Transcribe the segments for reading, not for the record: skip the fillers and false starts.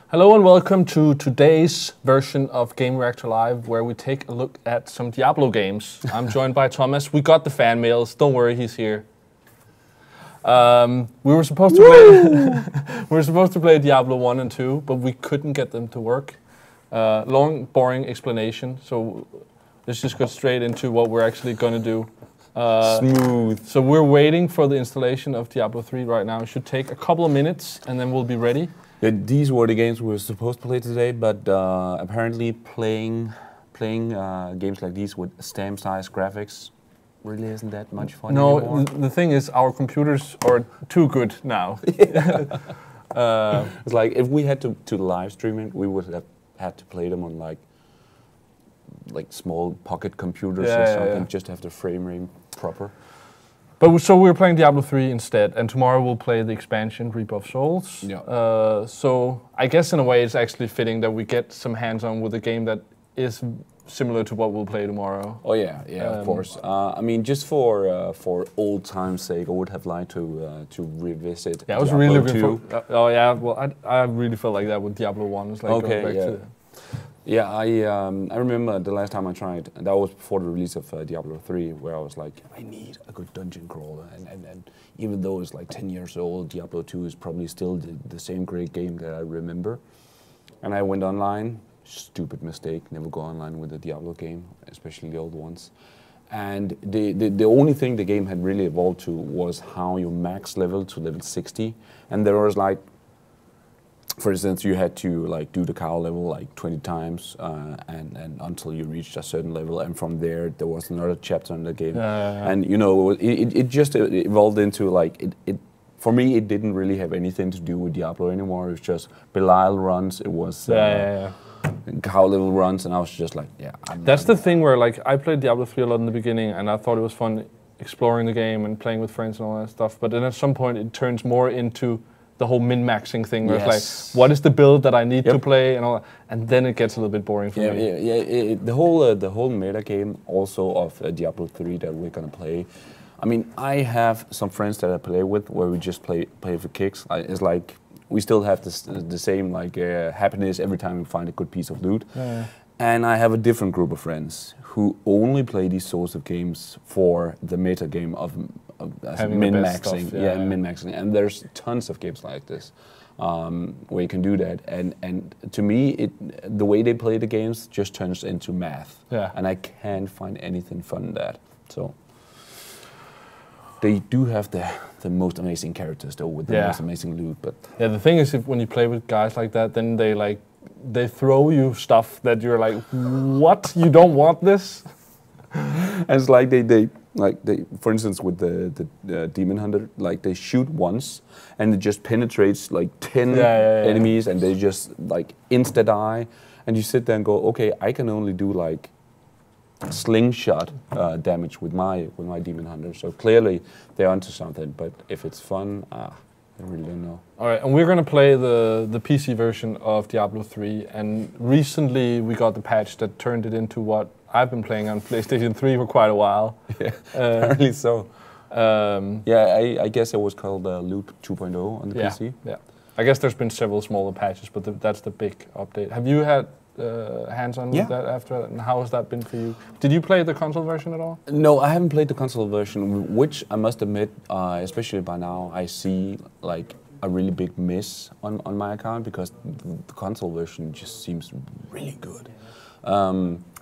Hello and welcome to today's version of Gamereactor Live, where we take a look at some Diablo games. I'm joined by Thomas. We got the fan mails. Don't worry, he's here. We were supposed to play Diablo 1 and 2, but we couldn't get them to work. Long, boring explanation. So let's just go straight into what we're actually going to do. Smooth. So we're waiting for the installation of Diablo 3 right now. It should take a couple of minutes, and then we'll be ready. Yeah, these were the games we were supposed to play today, but apparently playing games like these with stamp-sized graphics really isn't that much fun anymore. No, the thing is, our computers are too good now. It's like if we had to live stream it, we would have had to play them on like small pocket computers or something, just to have the frame rate proper. But so we're playing Diablo 3 instead, and tomorrow we'll play the expansion, Reap of Souls. Yeah. So I guess in a way it's actually fitting that we get some hands-on with a game that is similar to what we'll play tomorrow. Oh yeah, of course. I mean, just for old time's sake, I would have liked to revisit. Yeah, I was really looking for. Oh yeah, well I really felt like that with Diablo 1. It's like going back to. Yeah, I remember the last time I tried, and that was before the release of Diablo 3, where I was like, I need a good dungeon crawler, and even though it's like 10 years old, Diablo 2 is probably still the same great game that I remember. And I went online, stupid mistake, never go online with a Diablo game, especially the old ones. And the only thing the game had really evolved to was how you max level to level 60, and there was like, for instance, you had to like do the cow level like 20 times and until you reached a certain level, and from there was another chapter in the game. And you know, it just evolved into like for me it didn't really have anything to do with Diablo anymore. It was just Belial runs. It was cow level runs, and I was just like, That's the thing where like I played Diablo 3 a lot in the beginning, and I thought it was fun exploring the game and playing with friends and all that stuff. But then at some point it turns more into the whole min-maxing thing, where it's like, what is the build that I need to play, and all that, and then it gets a little bit boring for me. The whole meta game also of Diablo 3 that we're gonna play. I mean, I have some friends that I play with where we just play for kicks. It's like we still have the same like happiness every time we find a good piece of loot. And I have a different group of friends who only play these sorts of games for the meta game of min-maxing, min-maxing, and there's tons of games like this where you can do that. And to me, the way they play the games just turns into math, and I can't find anything fun in that. So they do have the most amazing characters though, with the most amazing loot. But the thing is, when you play with guys like that, then they throw you stuff that you're like, what? You don't want this? And it's like they for instance with the Demon Hunter, like they shoot once and it just penetrates like 10 enemies, and they just like insta die, and you sit there and go, okay, I can only do like slingshot damage with my Demon Hunter. So clearly they're onto something. But if it's fun, I really don't know. All right, and we're gonna play the PC version of Diablo 3, and recently we got the patch that turned it into what I've been playing on PlayStation 3 for quite a while. Yeah, apparently so. I guess it was called Loot 2.0 on the PC. Yeah, I guess there's been several smaller patches, but that's the big update. Have you had hands-on with that after that, and how has that been for you? Did you play the console version at all? No, I haven't played the console version, which I must admit, especially by now, I see like a really big miss on my account, because the console version just seems really good.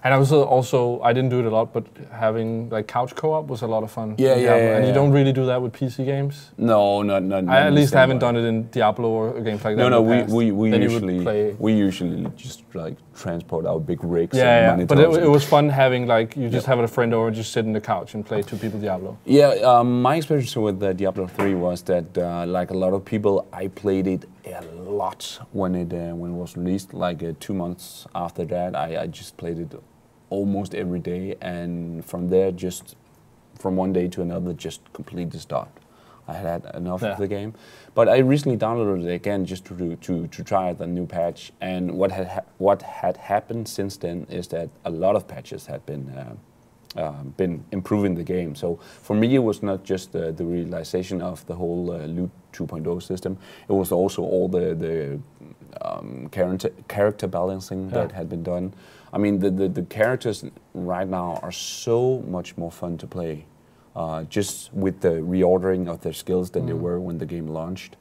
And I was also, I didn't do it a lot, but having like couch co-op was a lot of fun. And you don't really do that with PC games? No, not I at least haven't done it in Diablo or games like that. No, we usually just like transport our big rigs. But it was fun having like, you just have a friend over and just sit on the couch and play two people Diablo. Yeah, my experience with Diablo 3 was that like a lot of people, I played it a lot when it was released. Like 2 months after that, I just played it almost every day, and from there, just from one day to another, just completely stopped. I had enough of the game, but I recently downloaded it again just to try the new patch. And what had happened since then is that a lot of patches had been been improving the game. So for me, it was not just the realization of the whole loot 2.0 system. It was also all the character balancing that had been done. I mean, the characters right now are so much more fun to play, just with the reordering of their skills than they were when the game launched.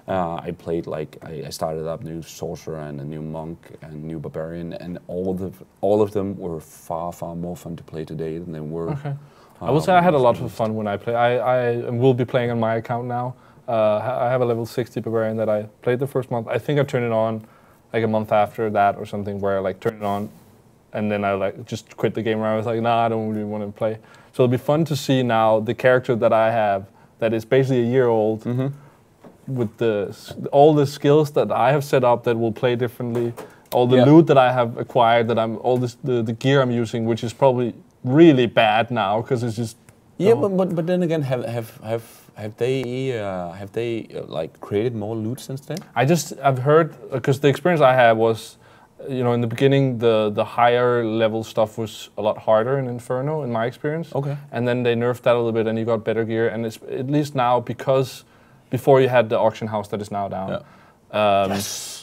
I played I started up new sorcerer and a new monk and new barbarian, and all of them were far more fun to play today than they were. Okay. I will say I had a lot of fun when I play. I will be playing on my account now. I have a level 60 barbarian that I played the first month. I think I turned it on like a month after that or something, where I like turned it on and then I like just quit the game where I was like, nah, I don't really want to play. So it'll be fun to see now the character that I have that is basically a year old. With all the skills that I have set up that will play differently, all the loot that I have acquired, that the gear I'm using, which is probably really bad now because it's just but then again, have they like created more loot since then? I've heard, because the experience I had was, you know, in the beginning the higher level stuff was a lot harder in Inferno in my experience. Okay. And then they nerfed that a little bit and you got better gear, and it's at least now, because before you had the auction house that is now down,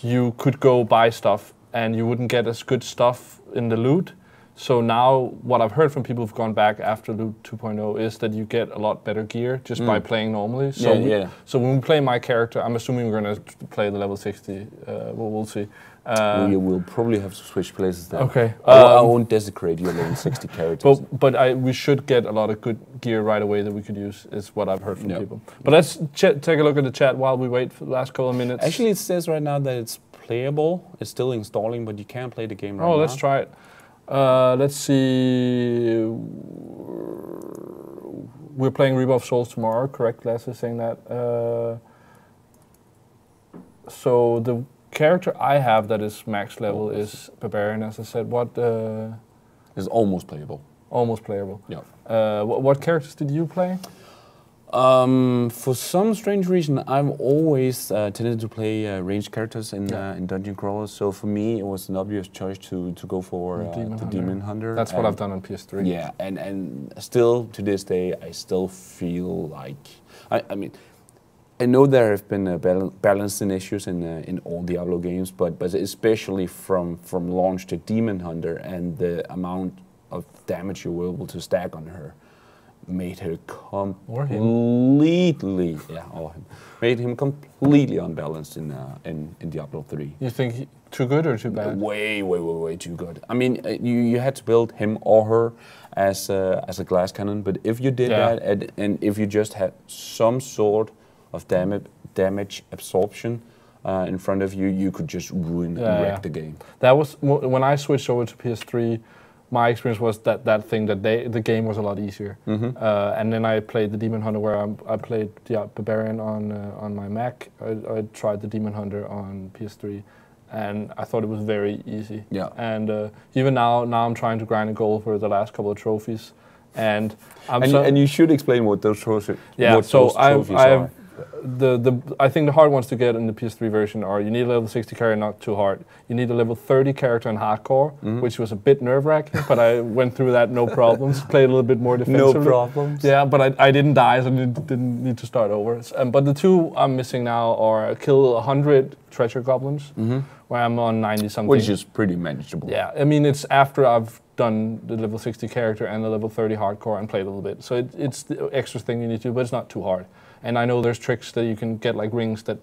you could go buy stuff and you wouldn't get as good stuff in the loot. So now what I've heard from people who've gone back after loot 2.0 is that you get a lot better gear just by playing normally. So so when we play my character, I'm assuming we're going to play the level 60. We'll see. We will probably have to switch places then. Okay. I won't desecrate your level 60 characters. But we should get a lot of good gear right away that we could use, is what I've heard from people. But let's take a look at the chat while we wait for the last couple of minutes. Actually, it says right now that it's playable. It's still installing, but you can't play the game right now. Oh, let's try it. Let's see. We're playing Reaper of Souls tomorrow, correct? Les is saying that. So the character I have that is max level is Barbarian, as I said. What? Is almost playable. Almost playable. Yeah. What characters did you play? For some strange reason, I've always tended to play ranged characters in dungeon crawlers. So for me, it was an obvious choice to go for the Demon Hunter. That's what I've done on PS3. Yeah, and still to this day, I still feel like I mean, I know there have been balancing issues in all Diablo games, but especially from launch to Demon Hunter, and the amount of damage you were able to stack on her made her completely made him completely unbalanced in Diablo 3. You think too good or too bad? Way too good. I mean, you had to build him or her as a glass cannon, but if you did that and if you just had some sort of damage absorption in front of you, you could just wreck the game. That was when I switched over to PS3. My experience was that the game was a lot easier. And then I played the Demon Hunter, where I played the Barbarian on my Mac. I tried the Demon Hunter on PS3, and I thought it was very easy. Yeah. And even now I'm trying to grind a goal for the last couple of trophies, and you should explain what those trophies. Yeah. So I've I think the hard ones to get in the PS3 version are, you need a level 60 character, not too hard. You need a level 30 character in hardcore, which was a bit nerve-wracking, but I went through that no problems. Played a little bit more defensively. No problems. Yeah, but I didn't die, so I didn't need to start over. But the two I'm missing now are kill 100 treasure goblins, where I'm on 90 something. Which is pretty manageable. Yeah, I mean, it's after I've done the level 60 character and the level 30 hardcore and played a little bit. So it's the extra thing you need to do, but it's not too hard. And I know there's tricks that you can get, like rings, that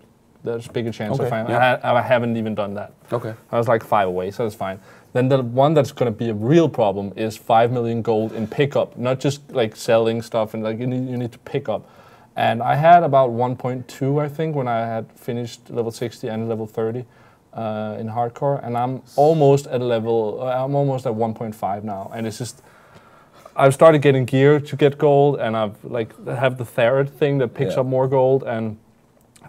there's bigger chance of finding. Yeah. I haven't even done that. Okay. I was like 5 away, so that's fine. Then the one that's going to be a real problem is 5 million gold in pickup, not just like selling stuff, and like you need to pick up. And I had about 1.2, I think, when I had finished level 60 and level 30 in hardcore, and I'm almost at 1.5 now, and it's just. I've started getting gear to get gold, and I've have the Therad thing that picks up more gold, and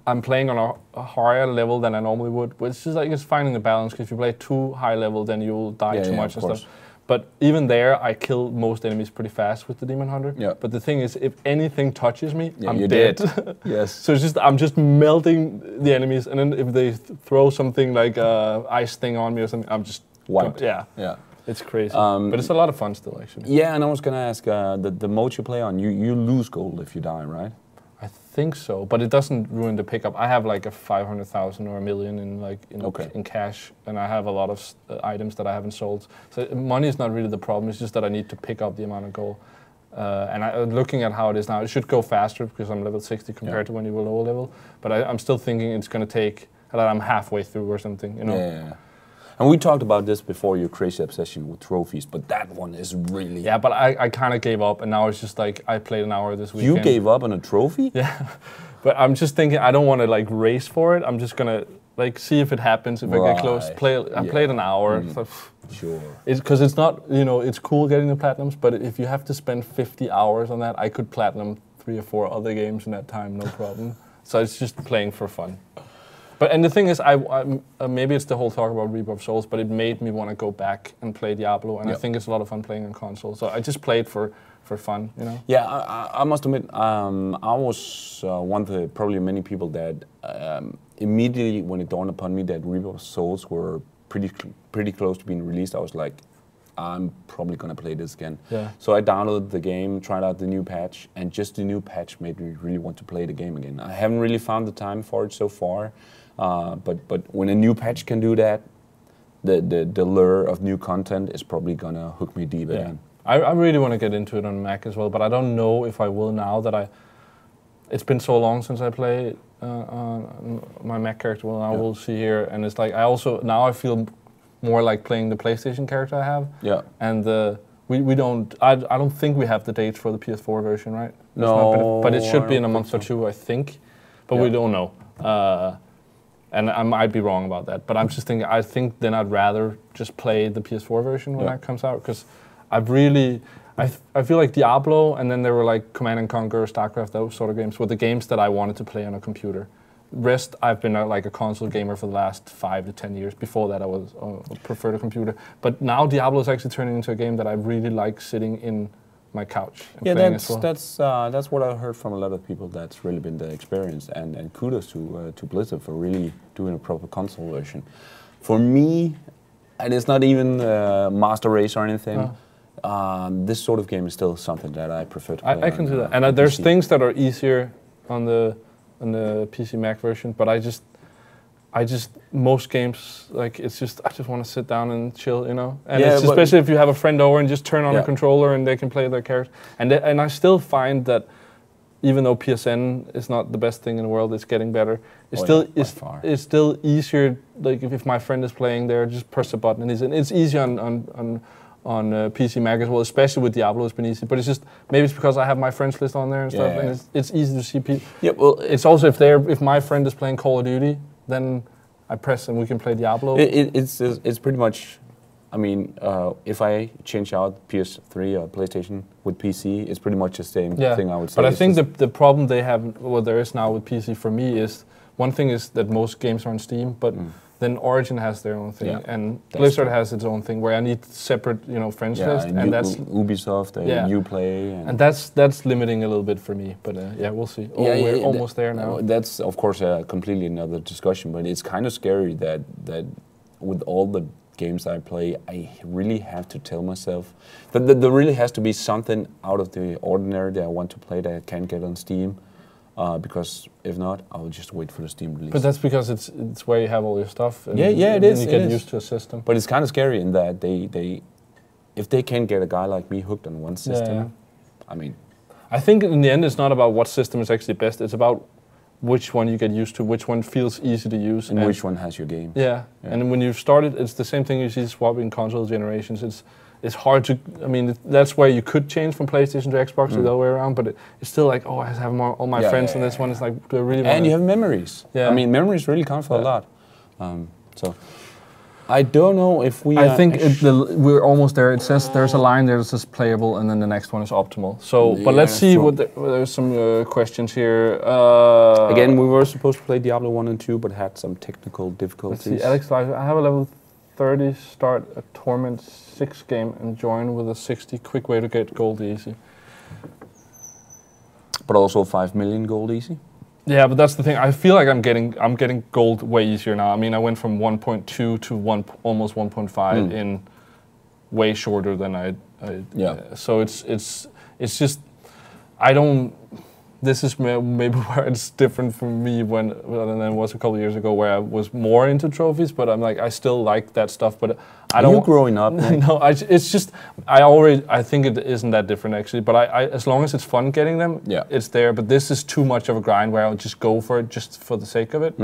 I'm playing on a higher level than I normally would. But it's just like, it's finding the balance, because if you play too high level, then you'll die too much and stuff. But even there, I kill most enemies pretty fast with the Demon Hunter. Yeah. But the thing is, if anything touches me, I'm dead. Yes. So it's just, I'm just melting the enemies, and then if they throw something like ice thing on me or something, I'm just wiped. Yeah. It's crazy, but it's a lot of fun still, actually. Yeah, and I was gonna ask, the mode you play on, you lose gold if you die, right? I think so, but it doesn't ruin the pickup. I have like a 500,000 or a million in cash, and I have a lot of items that I haven't sold. So money is not really the problem. It's just that I need to pick up the amount of gold. And looking at how it is now, it should go faster because I'm level 60 compared to when you were lower level. But I'm still thinking it's going to take that I'm halfway through or something. You know. Yeah. And we talked about this before, your crazy obsession with trophies, but that one is really... Yeah, but I kind of gave up, and now it's just like, I played an hour this weekend. You gave up on a trophy? Yeah, but I'm just thinking, I don't want to like race for it. I'm just going to like see if it happens, if I get close. I played an hour. So, sure. Because it's not, you know, it's cool getting the platinums, but if you have to spend 50 hours on that, I could platinum 3 or 4 other games in that time, no problem. So it's just playing for fun. But and the thing is, maybe it's the whole talk about Reaper of Souls, but it made me want to go back and play Diablo, and I think it's a lot of fun playing on console. So I just played for fun, you know. Yeah, I must admit, I was one of the probably many people that immediately when it dawned upon me that Reaper of Souls were pretty close to being released, I was like, I'm probably gonna play this again. Yeah. So I downloaded the game, tried out the new patch, and just the new patch made me really want to play the game again. I haven't really found the time for it so far. But when a new patch can do that, the lure of new content is probably gonna hook me deep again. I really want to get into it on Mac as well, but I don't know if I will now that it's been so long since I played my Mac character. Well, now we'll see here, and it's like now I feel more like playing the PlayStation character I have. Yeah. And we don't. I don't think we have the dates for the PS4 version, right? No. But it should be in a month or two, I think. But we don't know. And I might be wrong about that, but I'm just thinking, I think then I'd rather just play the PS4 version when that comes out, because I feel like Diablo, and then there were like Command & Conquer, StarCraft, those sort of games were the games that I wanted to play on a computer. Rest, I've been like a console gamer for the last 5 to 10 years. Before that, I was preferred a computer. But now Diablo is actually turning into a game that I really like sitting in my couch. And that's what I've heard from a lot of people. That's really been the experience, and kudos to Blizzard for really doing a proper console version. For me, and it's not even Master Race or anything. This sort of game is still something that I prefer to play. I can do that, and there's things that are easier on the PC Mac version, but I just most games, like, it's just, I just want to sit down and chill, you know? And it's especially if you have a friend over and just turn on a controller and they can play their character. And I still find that even though PSN is not the best thing in the world, it's getting better. It's still easier, like if my friend is playing there, just press a button and it's easy on PC Mac as well, especially with Diablo, it's been easy. But it's just, maybe it's because I have my friends list on there and stuff, and it's easy to see people. Yeah, well, it's also if my friend is playing Call of Duty, then I press and we can play Diablo. It's pretty much, I mean, if I change out PS3 or PlayStation with PC, it's pretty much the same thing, I would say. But I think the problem they have, what there is now with PC for me is, one thing is that most games are on Steam, but then Origin has their own thing, and Blizzard has its own thing, where I need separate, friends list, and that's Ubisoft, Uplay, and that's limiting a little bit for me. But we'll see. We're almost there now. That's of course completely another discussion, but it's kind of scary that with all the games I play, I really have to tell myself that there really has to be something out of the ordinary that I want to play that I can't get on Steam. Because if not, I'll just wait for the Steam release. But that's because it's where you have all your stuff. And it is. You get used to a system. But it's kind of scary in that if they can get a guy like me hooked on one system, I mean, I think in the end it's not about what system is actually best. It's about which one you get used to, which one feels easy to use, and which one has your game. Yeah. And when you start it, it's the same thing you see swapping console generations. It's hard to, I mean, that's where you could change from PlayStation to Xbox the other way around, but it's still like, I have all my friends on this one. It's like, do I really want And you have memories. Yeah. I mean, memories really count for a lot. So, I don't know if we I think we're almost there. It says there's a line there that says playable, and then the next one is optimal. So, but let's see there's some questions here. Again, we were supposed to play Diablo 1 and 2, but had some technical difficulties. Let's see, Alex, I have a level 30, start a Torment 6 game and join with a 60. Quick way to get gold easy. But also 5 million gold easy? Yeah, but that's the thing. I feel like I'm getting gold way easier now. I mean, I went from 1.2 to almost 1.5 way shorter than I so it's just I don't. This is maybe where it's different from me than it was a couple of years ago, where I was more into trophies. But I'm like, I still like that stuff. But I don't. You growing up? No, it's just I think it isn't that different actually. But I as long as it's fun getting them, it's there. But this is too much of a grind where I'll just go for it just for the sake of it.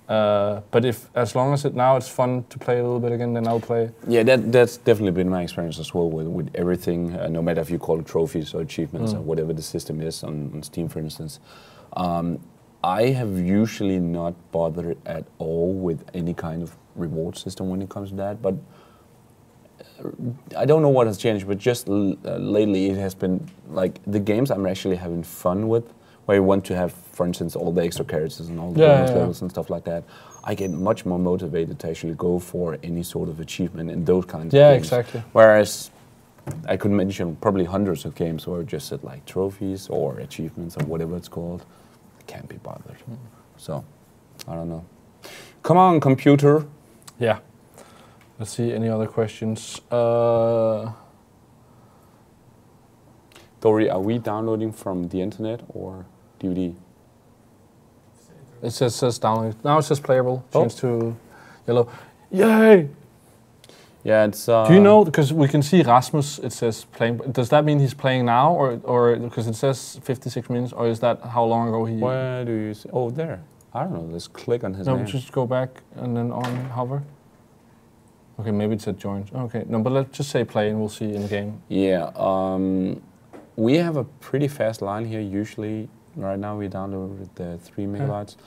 But as long as it's fun to play a little bit again, then I'll play. Yeah, that's definitely been my experience as well with everything, no matter if you call it trophies or achievements or whatever the system is on Steam, for instance. I have usually not bothered at all with any kind of reward system when it comes to that, but I don't know what has changed, but just lately it has been like the games I'm actually having fun with, where you want to have, for instance, all the extra characters and all the bonus levels and stuff like that, I get much more motivated to actually go for any sort of achievement in those kinds of games. Yeah, exactly. Whereas I could mention probably hundreds of games where it just said like trophies or achievements or whatever it's called. I can't be bothered. So, I don't know. Come on, computer. Yeah. Let's see, any other questions? Dory, are we downloading from the internet or DVD? It says download. Now it says playable. Change to yellow. Yay! Yeah, it's. Do you know? Because we can see Rasmus. It says playing. Does that mean he's playing now, or because it says 56 minutes, or is that how long ago he? Where do you see? Oh, there. I don't know. Let's click on his name. No, just go back and then on hover. Okay, maybe it said join. Okay, no, but let's just say play and we'll see in game. Yeah. We have a pretty fast line here usually. Right now we downloaded the 3 megabytes,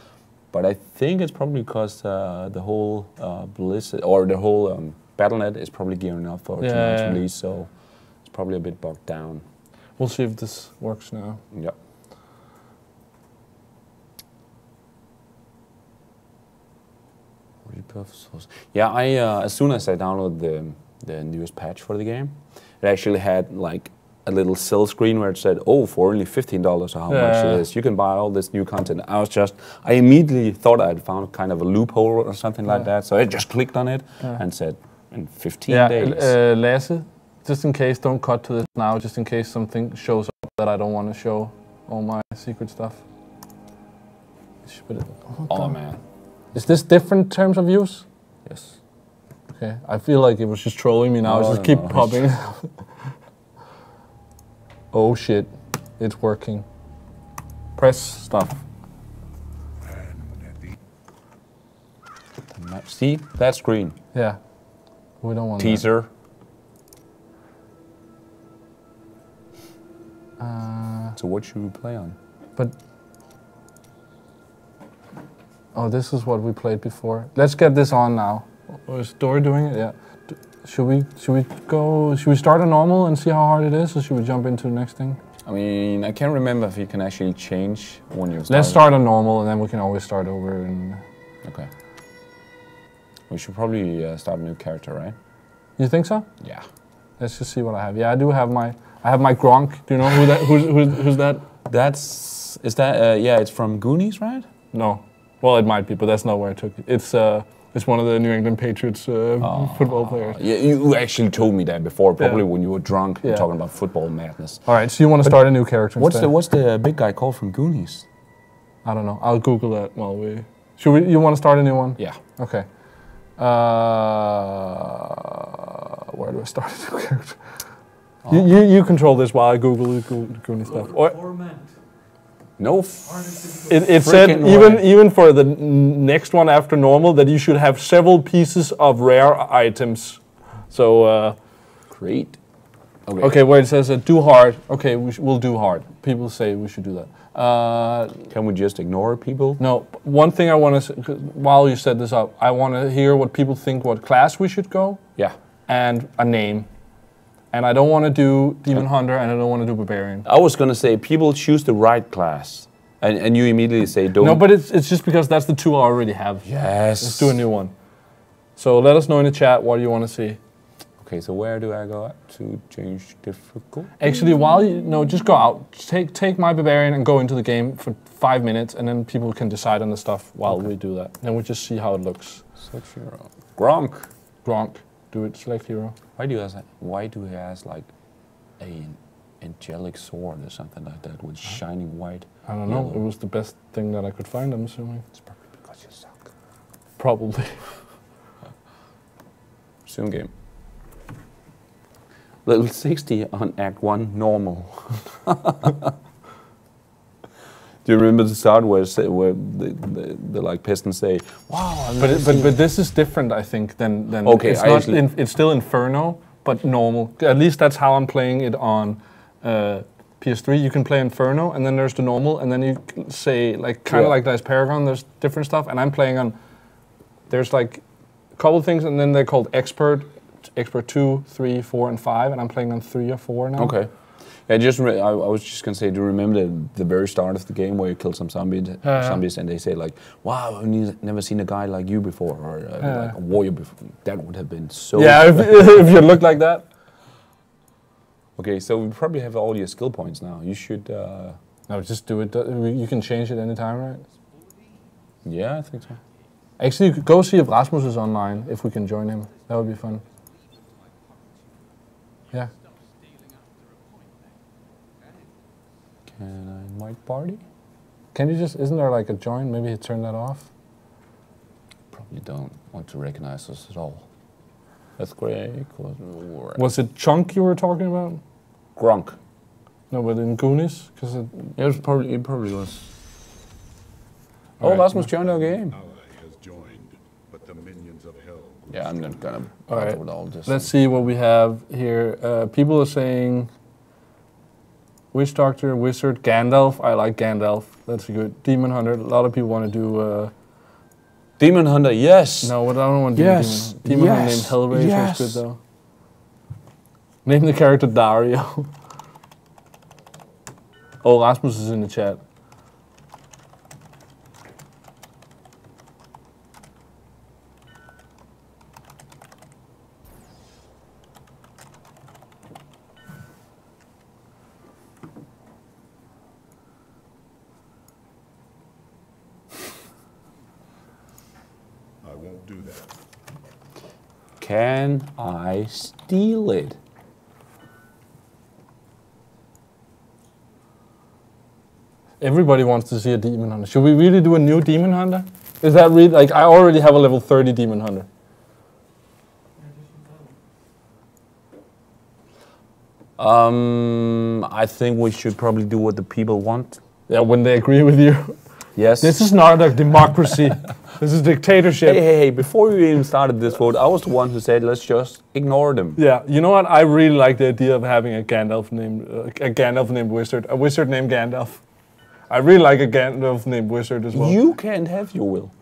but I think it's probably because the whole Blizzard or the whole Battle.net is probably gearing up for tonight's release, so it's probably a bit bogged down. We'll see if this works now. Yep. Yeah, as soon as I downloaded the newest patch for the game, it actually had like a little sell screen where it said, "Oh, for only $15 or how much it is, you can buy all this new content." I immediately thought I had found kind of a loophole or something like that, so I just clicked on it and said, "In 15 days." Lasse, just in case, don't cut to this now. Just in case something shows up that I don't want to show all my secret stuff. Oh man. Is this different terms of use? Yes. Okay, I feel like it was just trolling me now. Just keep popping. Oh shit, it's working. Press stuff. See, that screen. Yeah, we don't want teaser. So what should we play on? But oh, this is what we played before. Let's get this on now. Is Dory doing it? Yeah. Should we start on normal and see how hard it is, or should we jump into the next thing? I mean, I can't remember if you can actually change when you start. Let's start on normal, and then we can always start over. And okay. We should probably start a new character, right? You think so? Yeah. Let's just see what I have. Yeah, I do have my. I have my Gronk. Do you know who that? Who's that? Is that? Yeah, it's from Goonies, right? No. Well, it might be, but that's not where I took it. It's one of the New England Patriots football players. Yeah, you actually told me that before, probably when you were drunk, talking about football madness. All right, so you want to start a new character instead? What's the big guy called from Goonies? I don't know. I'll Google that while we... You want to start a new one? Yeah. Okay. Where do I start a new character? You control this while I Google the Goonies stuff. No. It said even for the next one after normal that you should have several pieces of rare items. So great. Okay, where it says do hard. Okay, we'll do hard. People say we should do that. Can we just ignore people? No. One thing I want to while you set this up, I want to hear what people think what class we should go. Yeah. And a name. And I don't want to do Demon Hunter, and I don't want to do Barbarian. I was going to say, people choose the right class. And you immediately say, don't... No, but it's just because that's the two I already have. Yes. Let's do a new one. So let us know in the chat what you want to see. Okay, so where do I go to change difficult? Actually, just go out. Take my Barbarian and go into the game for 5 minutes, and then people can decide on the stuff while we do that. Then we just see how it looks. Gronk. Gronk. do it. Select hero. Why do he has like an angelic sword or something like that with shining white? I don't know. It was the best thing that I could find, I'm assuming. It's probably because you suck. Probably. Soon game. Level 60 on Act 1 normal. Do you remember the start where the like peasants say, "Wow"? But this is different, I think, than okay. It's still Inferno, but normal. At least that's how I'm playing it on PS3. You can play Inferno, and then there's the normal, and then you say like kind of like there's Paragon. There's different stuff, and I'm playing on. There's like a couple of things, and then they're called Expert 2, 3, 4, and 5, and I'm playing on 3 or 4 now. Okay. I was just gonna say, do you remember the very start of the game where you killed some zombies, and they say like, "Wow, I've never seen a guy like you before," or like a warrior before. That would have been so. Yeah, if you look like that. Okay, so we probably have all your skill points now. You should. No, just do it. You can change it anytime, right? Yeah, I think so. Actually, you could go see if Rasmus is online. If we can join him, that would be fun. Yeah. Can I invite party? Can you just, isn't there like a join? Maybe you turn that off? Probably don't want to recognize us at all. That's great. Was it Chunk you were talking about? Grunk. No, but in Goonies? Cause it probably was. Oh, right. Rasmus joined our game. Has joined, but the minions of hell. Yeah, I'm not gonna bother with all this. Let's see what we have here. People are saying Witch Doctor, Wizard, Gandalf. I like Gandalf. That's good. Demon Hunter. A lot of people want to do. Demon Hunter, yes. No, but I don't want to do Demon Hunter. Demon Hunter named Hellraiser is good though. Name the character Dario. Oh, Rasmus is in the chat. Do that. Can I steal it? Everybody wants to see a Demon Hunter. Should we really do a new Demon Hunter? Is that really, like, I already have a level 30 Demon Hunter. I think we should probably do what the people want. Yeah, when they agree with you. Yes. This is not a democracy. This is dictatorship. Hey, before we even started this vote, I was the one who said, let's just ignore them. Yeah, you know what? I really like the idea of having a Gandalf named Wizard. A wizard named Gandalf. I really like a Gandalf named Wizard as well. You can't have your will.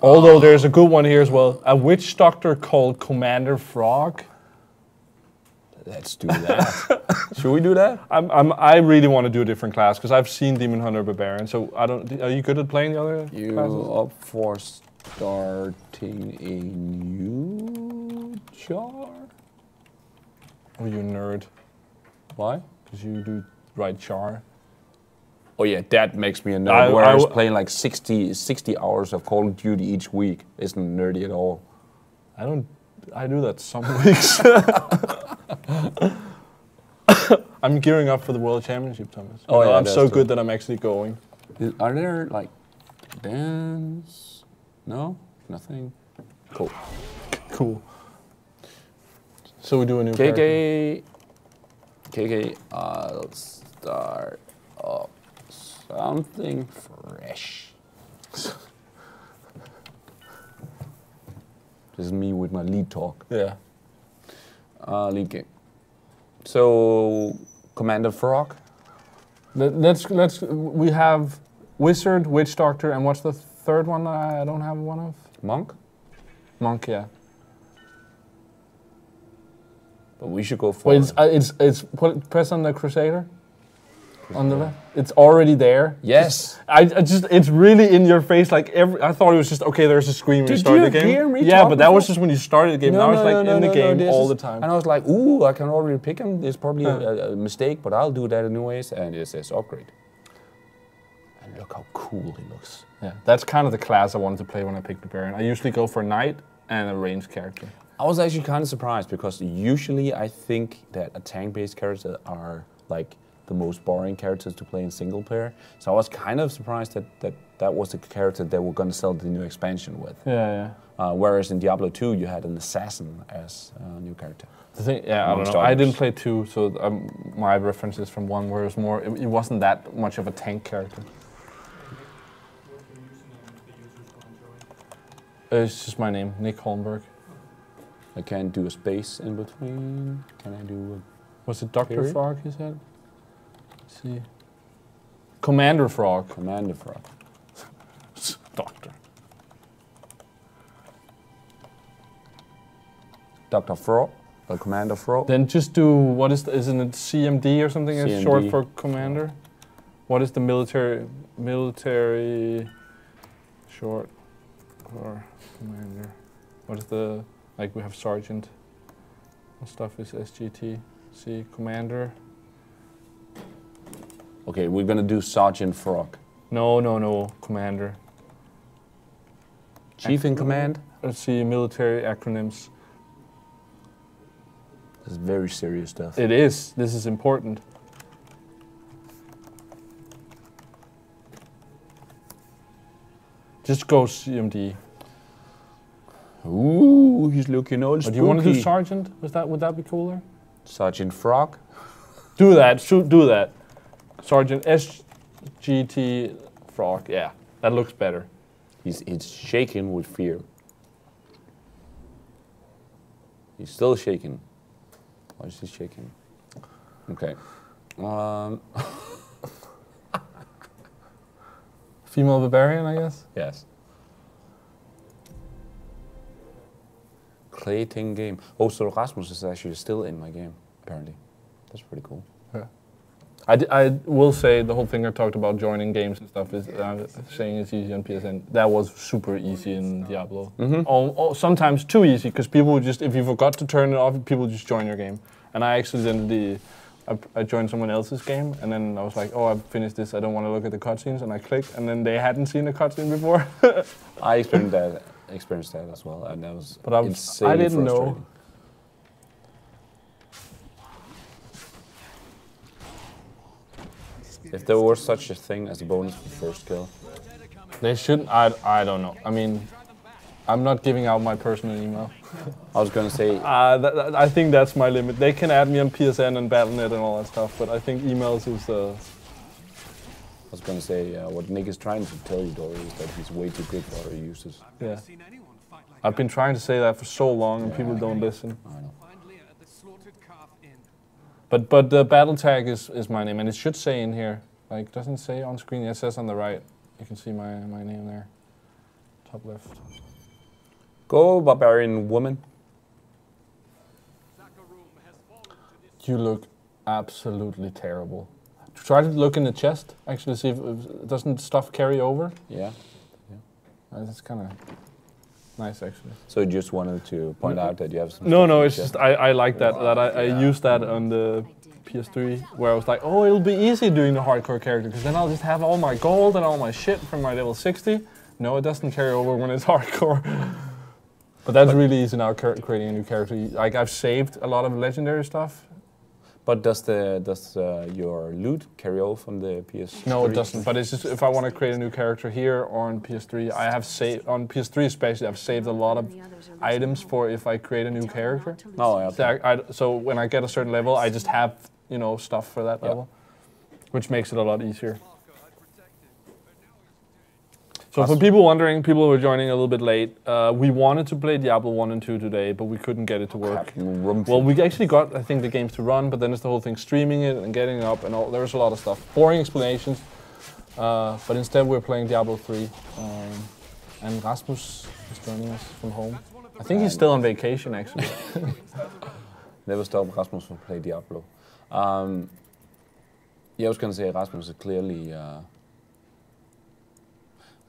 Although there's a good one here as well. A witch doctor called Commander Frog. Let's do that. Should we do that? I really want to do a different class because I've seen Demon Hunter Barbarian. So I don't. Are you good at playing the other classes? You up for starting a new char? Oh, you nerd. Why? Because you do write char. Oh yeah, that makes me a nerd. Whereas playing like 60 hours of Call of Duty each week isn't nerdy at all. I do that some weeks. I'm gearing up for the World Championship, Thomas. Oh yeah, I'm so good that I'm actually going. Are there like dance? No, nothing. Cool. Cool. So we do a new character. KK, I'll start up something fresh. This is me with my lead talk. Yeah. Lead game. So, Commander Frog. We have Wizard, Witch Doctor, and what's the third one that I don't have one of? Monk? Monk, yeah. But we should go for press on the Crusader. On the left, it's already there. Yes, it's really in your face. Like I thought it was just okay. There's a screen when you start the game. Did you hear me? Yeah, but that was just when you started the game. Now it's like in the game all the time. And I was like, ooh, I can already pick him. It's probably a mistake, but I'll do that anyways. And it says upgrade. And look how cool he looks. Yeah, that's kind of the class I wanted to play when I picked Barbarian. I usually go for Knight and a ranged character. I was actually kind of surprised because usually I think that a tank-based character are like the most boring characters to play in single player. So I was kind of surprised that was the character they were going to sell the new expansion with. Yeah, yeah. Whereas in Diablo 2 you had an assassin as a new character. The thing, yeah, I don't know. I didn't play 2, so my reference is from 1, where it wasn't that much of a tank character. It's just my name, Nick Holmberg. I can't do a space in between. Can I do a... Was it Dr. period? Frog, you said? Let's see. Commander Frog. Commander Frog. Doctor. Dr. Frog? Or Commander Frog? Then just do, what is, isn't it CMD or something? CMD. It's short for Commander. What is the military short for Commander? What is the, like we have Sergeant. What stuff is SGT? See, Commander. Okay, we're gonna do Sergeant Frog. No, Commander. Chief in command? Let's see, military acronyms. This is very serious stuff. It is. This is important. Just go CMD. Ooh, he's looking all spooky. Do you want to do Sergeant? Would that be cooler? Sergeant Frog? Do that. Do that. Sergeant SGT Frog. Yeah, that looks better. He's shaking with fear. He's still shaking. Why is he shaking? Okay. Female barbarian, I guess? Yes. Clayting game. Oh, so Rasmus is actually still in my game, apparently. That's pretty cool. Yeah. I will say the whole thing I talked about joining games and stuff is saying it's easy on PSN. That was super easy in Diablo. Sometimes too easy because people would just, if you forgot to turn it off, people would just join your game. And I accidentally, I joined someone else's game and then I was like, oh, I've finished this, I don't want to look at the cutscenes, and I clicked and then they hadn't seen the cutscene before. I experienced that as well, and that was I didn't know. If there was such a thing as a bonus for first kill. They shouldn't, I don't know. I mean, I'm not giving out my personal email. I was going to say... I think that's my limit. They can add me on PSN and Battle.net and all that stuff, but I think emails is... I was going to say, what Nick is trying to tell you, Dory, is that he's way too good for other users. Yeah. I've been trying to say that for so long and people don't listen. I know. But the battle tag is my name, and it should say in here. Like, it doesn't say on screen, it says on the right. You can see my name there. Top left. Go, barbarian woman. You look absolutely terrible. Try to look in the chest, actually, see if doesn't stuff carry over. Yeah. That's kind of nice, actually. So you just wanted to point out that you have some... No, it's just, I like that. I used that on the PS3, where I was like, oh, it'll be easy doing the hardcore character, because then I'll just have all my gold and all my shit from my level 60. No, it doesn't carry over when it's hardcore. But that's really easy now, creating a new character. Like, I've saved a lot of legendary stuff. But does your loot carry over from the PS3? No, it doesn't. But it's just if I want to create a new character here or on PS3, I have saved on PS3 especially. I've saved a lot of items for if I create a new character. Oh, yeah. So when I get a certain level, I just have stuff for that level, which makes it a lot easier. So for people wondering, people who are joining a little bit late, we wanted to play Diablo 1 and 2 today, but we couldn't get it to work. Well, we actually got, I think, the games to run, but then it's the whole thing streaming it and getting it up and all. There's a lot of stuff. Boring explanations. But instead we're playing Diablo 3. And Rasmus is joining us from home. I think he's still on vacation, actually. Never stop Rasmus from playing Diablo. Yeah, I was going to say Rasmus is clearly...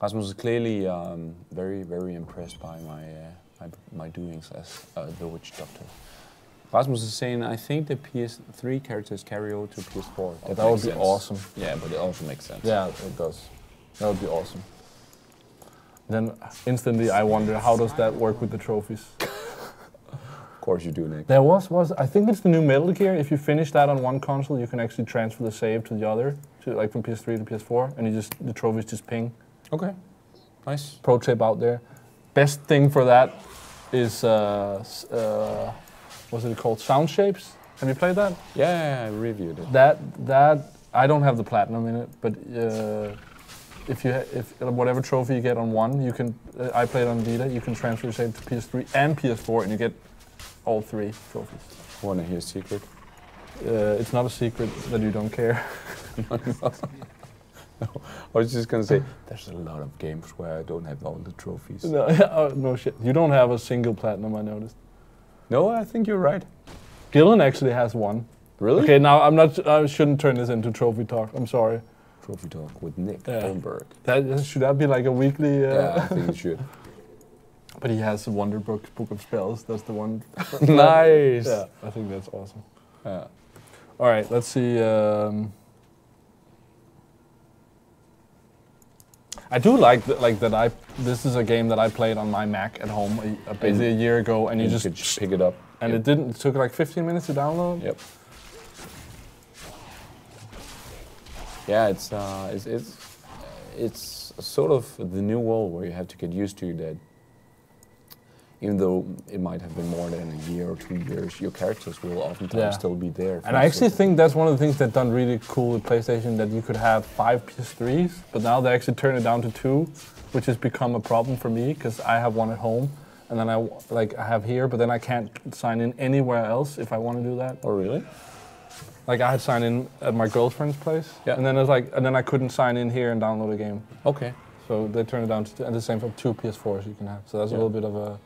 Rasmus is clearly very, very impressed by my doings as the witch doctor. Rasmus is saying, I think the PS3 characters carry over to PS4. Oh, that would be awesome. Yeah, but it also makes sense. Yeah, it does. That would be awesome. Then instantly I wonder, how does that work with the trophies? Of course you do, Nick. There was I think it's the new Metal Gear. If you finish that on one console, you can actually transfer the save to the other, to like from PS3 to PS4, and the trophies just ping. Okay, nice. Pro tip out there. Best thing for that is what's it called? Sound Shapes. Have you played that? Yeah, I reviewed it. That I don't have the platinum in it, but if whatever trophy you get on one, you can. I played on Vita. You can transfer your save to PS3 and PS4, and you get all 3 trophies. Wanna hear a secret? It's not a secret that you don't care. No, I was just gonna say, there's a lot of games where I don't have all the trophies. No, oh, no shit. You don't have a single platinum, I noticed. No, I think you're right. Gillen actually has one. Really? Okay, now I shouldn't turn this into trophy talk. I'm sorry. Trophy talk with Nick Holmberg. Should that be like a weekly? Yeah, I think it should. But he has a Wonder Book of Spells. That's the one. Nice. Yeah, I think that's awesome. Yeah. All right, let's see. I do like that. This is a game that I played on my Mac at home basically a year ago, and you just could pick it up. And it didn't. It took like 15 minutes to download. Yep. Yeah, it's sort of the new world where you have to get used to that. Even though it might have been more than a year or 2 years, your characters will oftentimes still be there. And I actually think that's one of the things that's done really cool with PlayStation, that you could have 5 PS3s, but now they actually turn it down to 2, which has become a problem for me because I have one at home, and then I have here, but then I can't sign in anywhere else if I want to do that. Oh, really? Like I had signed in at my girlfriend's place, and then I couldn't sign in here and download a game. Okay. So they turned it down to 2, and the same for 2 PS4s you can have. So that's a little bit of a.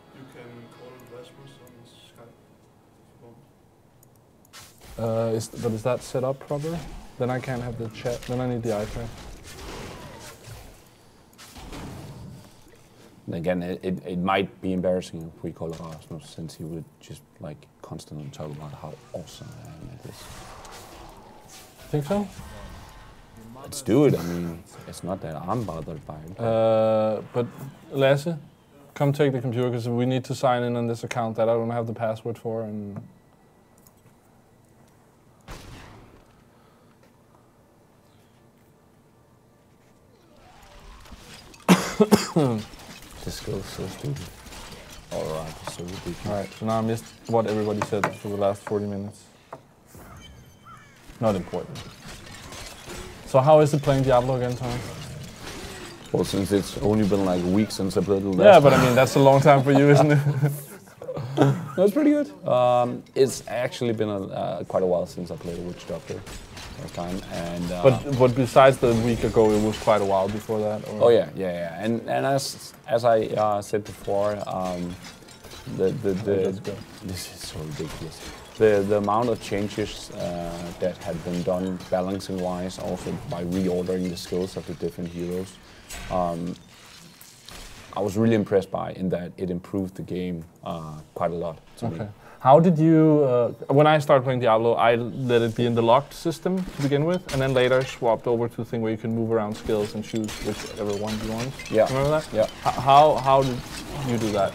But is that set up properly? Then I can't have the chat. Then I need the iPad. And again, it might be embarrassing if we call Rasmus, since he would just like constantly talk about how awesome I am at this. Think so? Let's do it. I mean, it's not that I'm bothered by it. But Lasse, come take the computer because we need to sign in on this account that I don't have the password for. And This goes so stupid. Alright, so ridiculous. Alright, so now I missed what everybody said for the last 40 minutes. Not important. So how is it playing Diablo again, Tom? Well, since it's only been like a week since I played the last Yeah, but I mean, that's a long time for you, isn't it? No, it's pretty good. It's actually been quite a while since I played Witch Doctor last time. And, but besides the week ago, it was quite a while before that? Or? Oh, yeah. And as I said before, this is so ridiculous. The amount of changes that have been done balancing-wise, also by reordering the skills of the different heroes, I was really impressed by, in that it improved the game quite a lot to me. How did you, when I started playing Diablo, I let it be in the locked system to begin with, and then later swapped over to the thing where you can move around skills and choose whichever one you want. Yeah. Remember that? Yeah. How did you do that?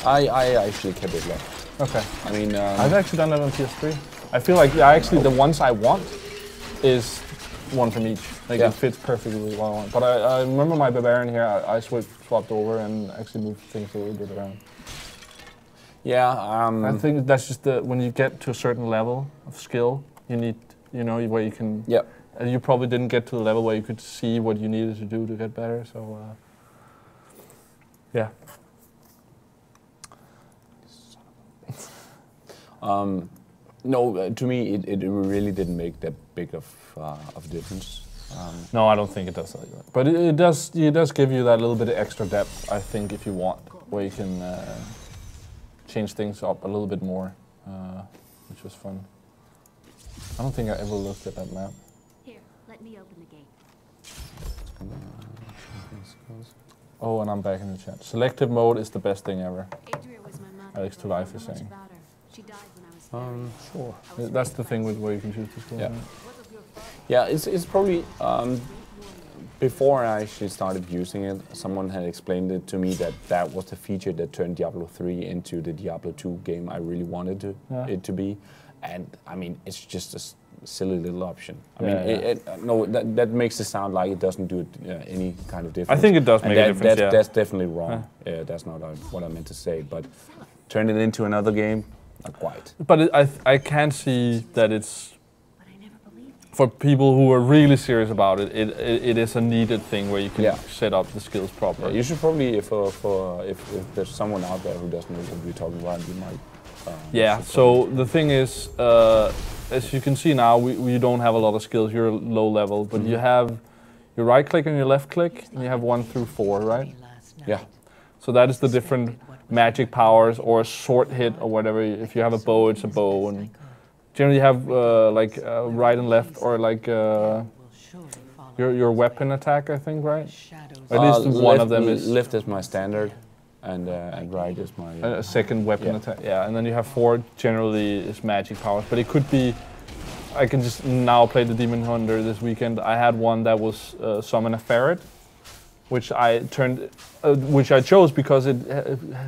I actually kept it locked. Okay. I mean, I've actually done that on PS3. I feel like actually the ones I want is one from each. Like it fits perfectly with what I want. But I remember my Barbarian here, I swapped over and actually moved things a little bit around. Yeah. I think that's just when you get to a certain level of skill, you need, where you can. Yeah. You probably didn't get to the level where you could see what you needed to do to get better. So, yeah. No, to me, it really didn't make that big of a difference. No, I don't think it does either. But it does give you that little bit of extra depth, I think, if you want, where you can change things up a little bit more, which was fun. I don't think I ever looked at that map. Here, let me open the gate. Oh, and I'm back in the chat. Selective mode is the best thing ever. Adria was my mother. Alex to Life is saying. She died when I was Sure. That's the thing with where you can choose the school. Yeah. Yeah, it's probably Before I actually started using it, someone had explained it to me that that was the feature that turned Diablo 3 into the Diablo 2 game I really wanted it to be. And I mean, it's just a silly little option. I mean, no, that makes it sound like it doesn't do any kind of difference. I think it does make a difference. That's definitely wrong. That's not what I meant to say. But turn it into another game, not quite. But I can see that it's for people who are really serious about it. It is a needed thing where you can set up the skills properly. You should probably, if there's someone out there who doesn't know what we're talking about, you might. So the thing is, as you can see now, we don't have a lot of skills. You're low level, but you have your right click and your left click, and you have 1 through 4, right? Yeah. So that is the different magic powers or a sword hit or whatever. If you have a bow, it's a bow, and generally you have like right and left or like your weapon attack, I think, right? Or at least one of them is. Left is my standard. And right is my... a second weapon attack, and then you have 4 generally is magic powers, but it could be... I can just now play the Demon Hunter this weekend. I had one that was summon a ferret, which I chose because it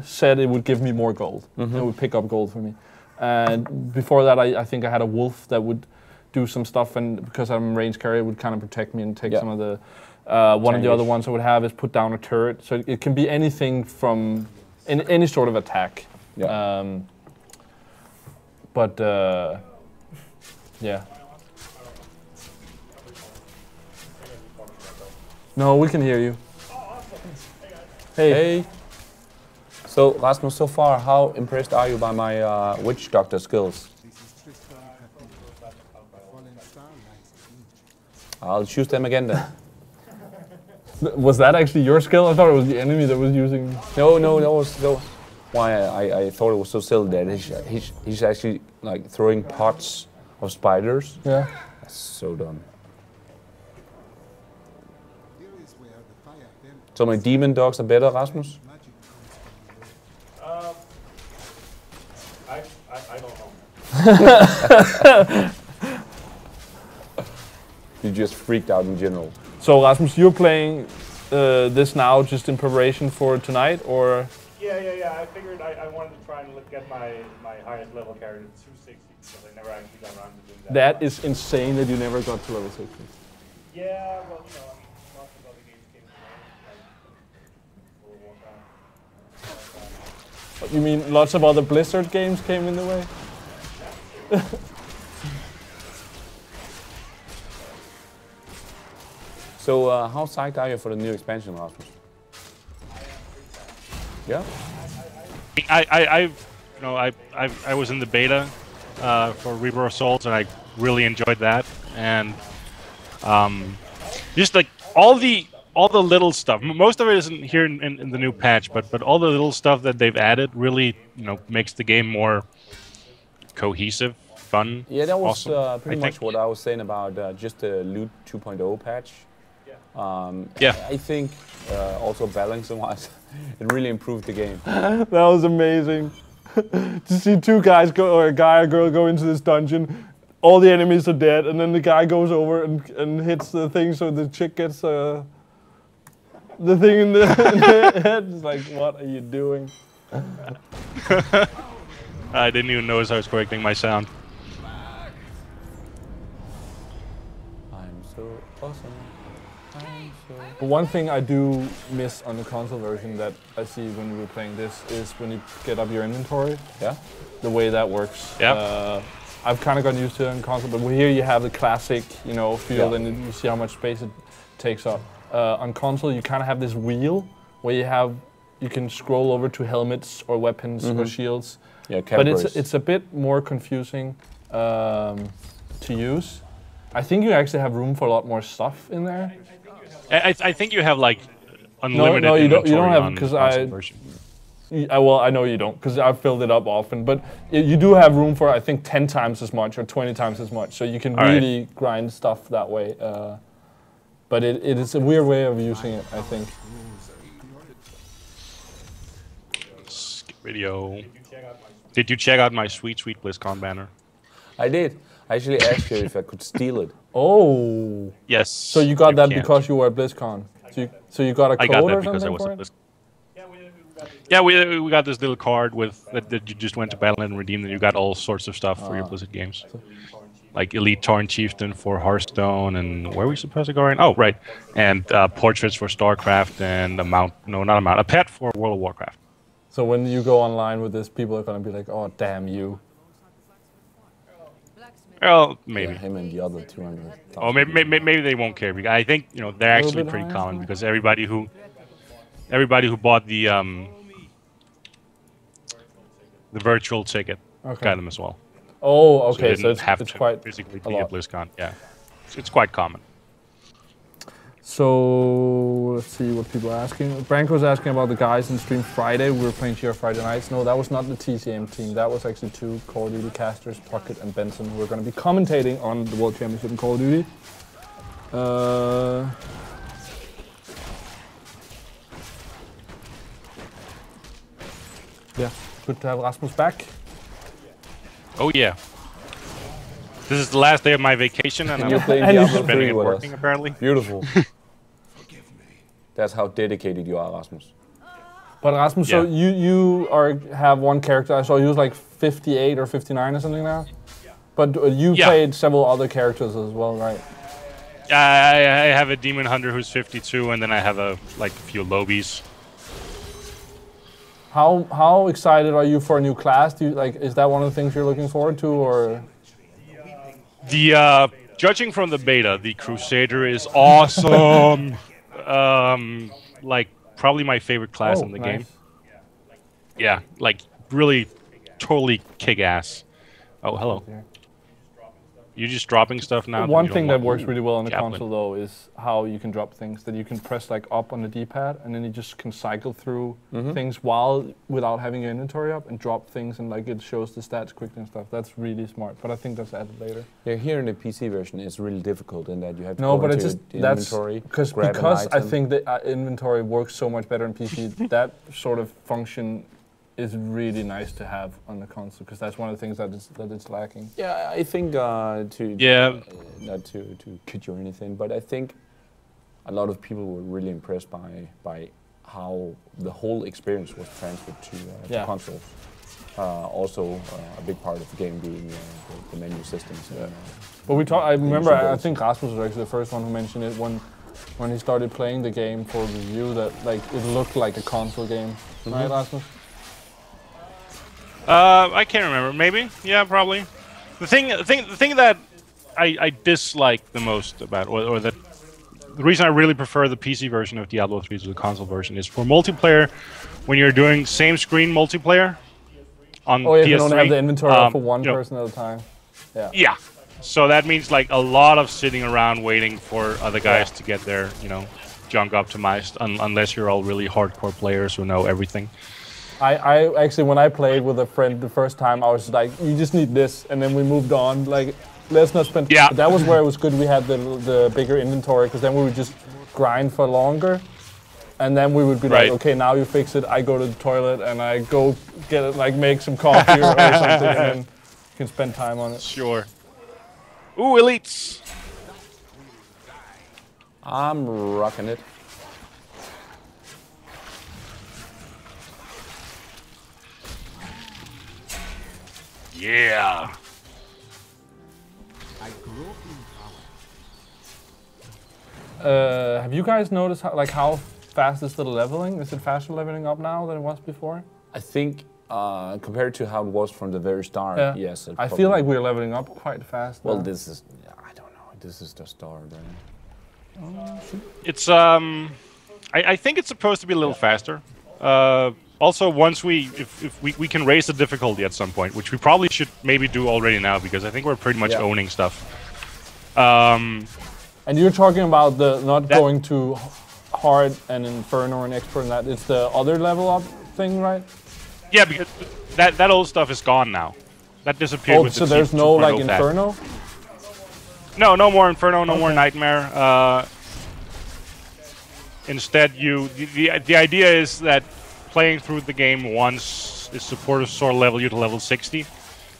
said it would give me more gold. It would pick up gold for me. And before that, I think I had a wolf that would do some stuff, and because I'm a range carrier, it would kind of protect me and take some of the... one of the other ones I would have is put down a turret. So it can be anything from any sort of attack. Yeah. Yeah. No, we can hear you. Hey. So Rasmus, so far, how impressed are you by my witch doctor skills? I'll choose them again then. Was that actually your skill? I thought it was the enemy that was using... No, that was why I thought it was so silly that he's actually like throwing pots of spiders. Yeah. That's so dumb. So my demon dogs are better, Rasmus? I don't know. You just freaked out in general. So Rasmus, you're playing this now just in preparation for tonight, or? Yeah. I figured I wanted to try and get my highest level carry to 260, because I never actually got around to doing that. That is insane that you never got to level 60. Yeah, well, you know, I mean, lots of other games came in, like Warcraft. You mean lots of other Blizzard games came in the way? So how psyched are you for the new expansion, Rasmus? Yeah. I was in the beta for Reaper of Souls, and I really enjoyed that. And just like all the little stuff. Most of it isn't here in the new patch, but all the little stuff that they've added really, makes the game more cohesive, fun. Yeah, that was awesome. pretty much what I was saying about just the Loot 2.0 patch. I think also balancing-wise, it really improved the game. That was amazing. To see two guys go, or a guy or girl go into this dungeon, all the enemies are dead, and then the guy goes over and hits the thing, so the chick gets the thing in the head. It's like, what are you doing? I didn't even notice I was correcting my sound. I'm so awesome. But one thing I do miss on the console version that I see when we were playing this is when you get up your inventory. Yeah. The way that works. Yeah. I've kind of gotten used to it on console, but here you have the classic, field, and you see how much space it takes up. On console, you kind of have this wheel where you can scroll over to helmets or weapons or shields. Yeah, but it's a bit more confusing to use. I think you actually have room for a lot more stuff in there. I think you have like unlimited. No, you don't have, because I know you don't, because I've filled it up often. But you do have room for, I think, 10 times as much or 20 times as much. So you can really grind stuff that way. But it is a weird way of using it, I think. Skip video. Did you check out my sweet BlizzCon banner? I did. I actually asked you if I could steal it. Oh. Yes. So you got that can. because you were at BlizzCon. So you got a I code got that or because I something was for at it? BlizzCon. Yeah, we got this little card with that you just went to battle and redeemed, and you got all sorts of stuff for your Blizzard games. Like Elite Tauren Chieftain for Hearthstone, and where are we supposed to go right now? Oh, right. And portraits for StarCraft, and a pet for World of Warcraft. So when you go online with this, people are going to be like, oh, damn you. Well, maybe. Yeah, him and the other 200. Oh, maybe they won't care. Because I think they're actually pretty common because everybody who bought the virtual ticket got them as well. Oh, okay. So it's quite physically be at BlizzCon. Yeah, it's quite common. So let's see what people are asking. Branko's asking about the guys in stream Friday. We were playing TR Friday nights. No, that was not the TCM team. That was actually 2 Call of Duty casters, Puckett and Benson, who are going to be commentating on the World Championship in Call of Duty. Yeah, good to have Rasmus back. Oh yeah. This is the last day of my vacation, and you're I'm playing Diablo 3 spending it with working, us. apparently. Beautiful. That's how dedicated you are, Rasmus. But Rasmus, so you have one character. I saw you was like 58 or 59 or something now. But you played several other characters as well, right? I have a Demon Hunter who's 52, and then I have a few Lobies. How excited are you for a new class? Do you, is that one of the things you're looking forward to, or? The judging from the beta, the Crusader is awesome. Probably my favorite class in the game. Yeah, really, totally kick ass. Oh, hello. You're just dropping stuff now? One thing that works really well on the console, though, is how you can drop things. That you can press up on the D-pad, and then you just can cycle through things without having your inventory up, and drop things, and it shows the stats quickly and stuff. That's really smart, but I think that's added later. Yeah, here in the PC version, it's really difficult in that you have to go into the inventory, because I think the inventory works so much better in PC. That sort of function is really nice to have on the console, because that's one of the things that it's lacking. Yeah, I think not to kid you or anything, but I think a lot of people were really impressed by how the whole experience was transferred to consoles. Also, a big part of the game being the menu systems. But I remember, I think Rasmus was actually the first one who mentioned it when he started playing the game for review, that it looked like a console game, right, Rasmus? I can't remember. Maybe. Yeah, probably. The thing that I dislike the most about, or that the reason I really prefer the PC version of Diablo 3 to the console version is for multiplayer. When you're doing same screen multiplayer on PS3, you don't have the inventory up for one person at a time. Yeah. Yeah. So that means a lot of sitting around waiting for other guys to get their junk optimized, unless you're all really hardcore players who know everything. I actually, when I played with a friend the first time, I was like, you just need this, and then we moved on. Let's not spend. Yeah. But that was where it was good. We had the bigger inventory, because then we would just grind for longer, and then we would be like, okay, now you fix it. I go to the toilet and I go get it, make some coffee or something, and then you can spend time on it. Sure. Ooh, elites. I'm rocking it. Yeah. Have you guys noticed how fast is the leveling? Is it faster leveling up now than it was before? I think compared to how it was from the very start, yes. I feel like we're leveling up quite fast. Well, now. this is, I don't know. This is the start, right? It's I think it's supposed to be a little faster. Also, once if we can raise the difficulty at some point, which we probably should maybe do already now, because I think we're pretty much owning stuff. And you're talking about the not going too hard and Inferno and Expert and that. It's the other level up thing, right? Yeah, because that old stuff is gone now. That disappeared with the so there's no 2.0 Inferno? No more Inferno, no more Nightmare. Instead, the idea is that playing through the game once is supposed to level you to level 60,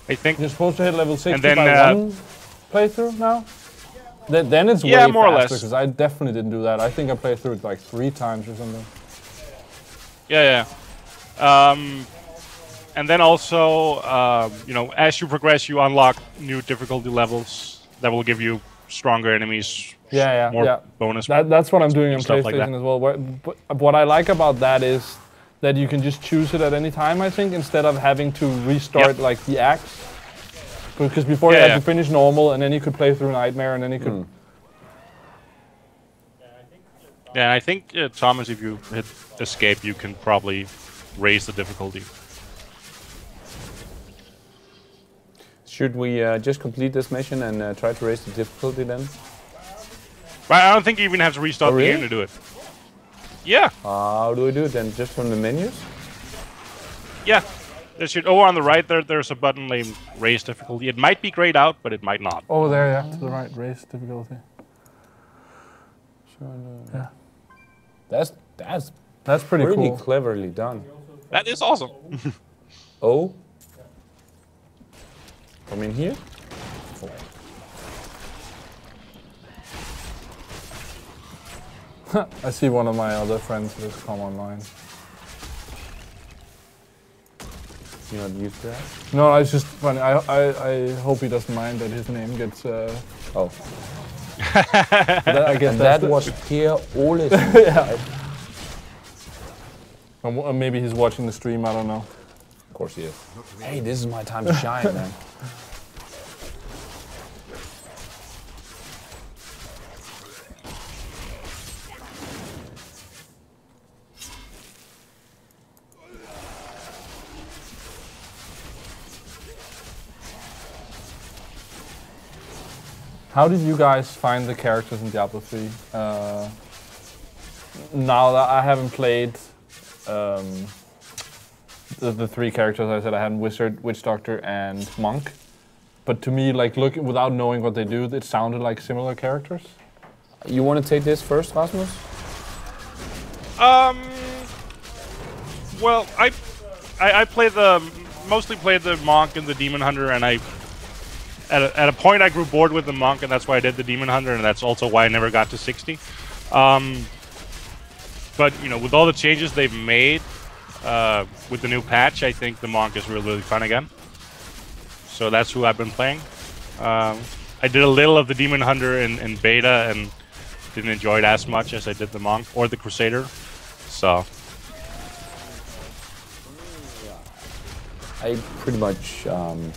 I think. You're supposed to hit level 60 and then, by one playthrough now? Then it's way more or faster, less. because I definitely didn't do that. I think I played through it like 3 times or something. Yeah. And then also, you know, as you progress, you unlock new difficulty levels that will give you stronger enemies. More bonus. That's what I'm doing on stuff PlayStation like as well. What I like about that is that you can just choose it at any time, I think, instead of having to restart like the acts. Because before you had to finish normal, and then you could play through Nightmare, and then you could... Yeah, I think, Thomas, if you hit escape, you can probably raise the difficulty. Should we just complete this mission and try to raise the difficulty then? But I don't think you even have to restart the game to do it. Yeah. How do we do it then? Just from the menus? Yeah. There should, over on the right there's a button named Raise Difficulty. It might be grayed out, but it might not. Oh, there, yeah, to the right, Raise Difficulty. Yeah. That's pretty cool. Cleverly done. That is awesome. Oh. Come in here. I see one of my other friends just come online. You're not used to that? No, it's just funny. I hope he doesn't mind that his name gets... Oh. I guess that was Pierre Ole. Yeah. Or maybe he's watching the stream, I don't know. Of course he is. Hey, this is my time to shine, man. How did you guys find the characters in Diablo 3? Now that I haven't played the 3 characters I said, I had Wizard, Witch Doctor, and Monk. But to me, like looking without knowing what they do, it sounded like similar characters. You want to take this first, Rasmus? Well, I mostly played the Monk and the Demon Hunter, and at a point I grew bored with the Monk, and that's why I did the Demon Hunter, and that's also why I never got to 60. But you know, with all the changes they've made with the new patch, I think the Monk is really fun again. So that's who I've been playing. I did a little of the Demon Hunter in beta and didn't enjoy it as much as I did the Monk or the Crusader. So I pretty much when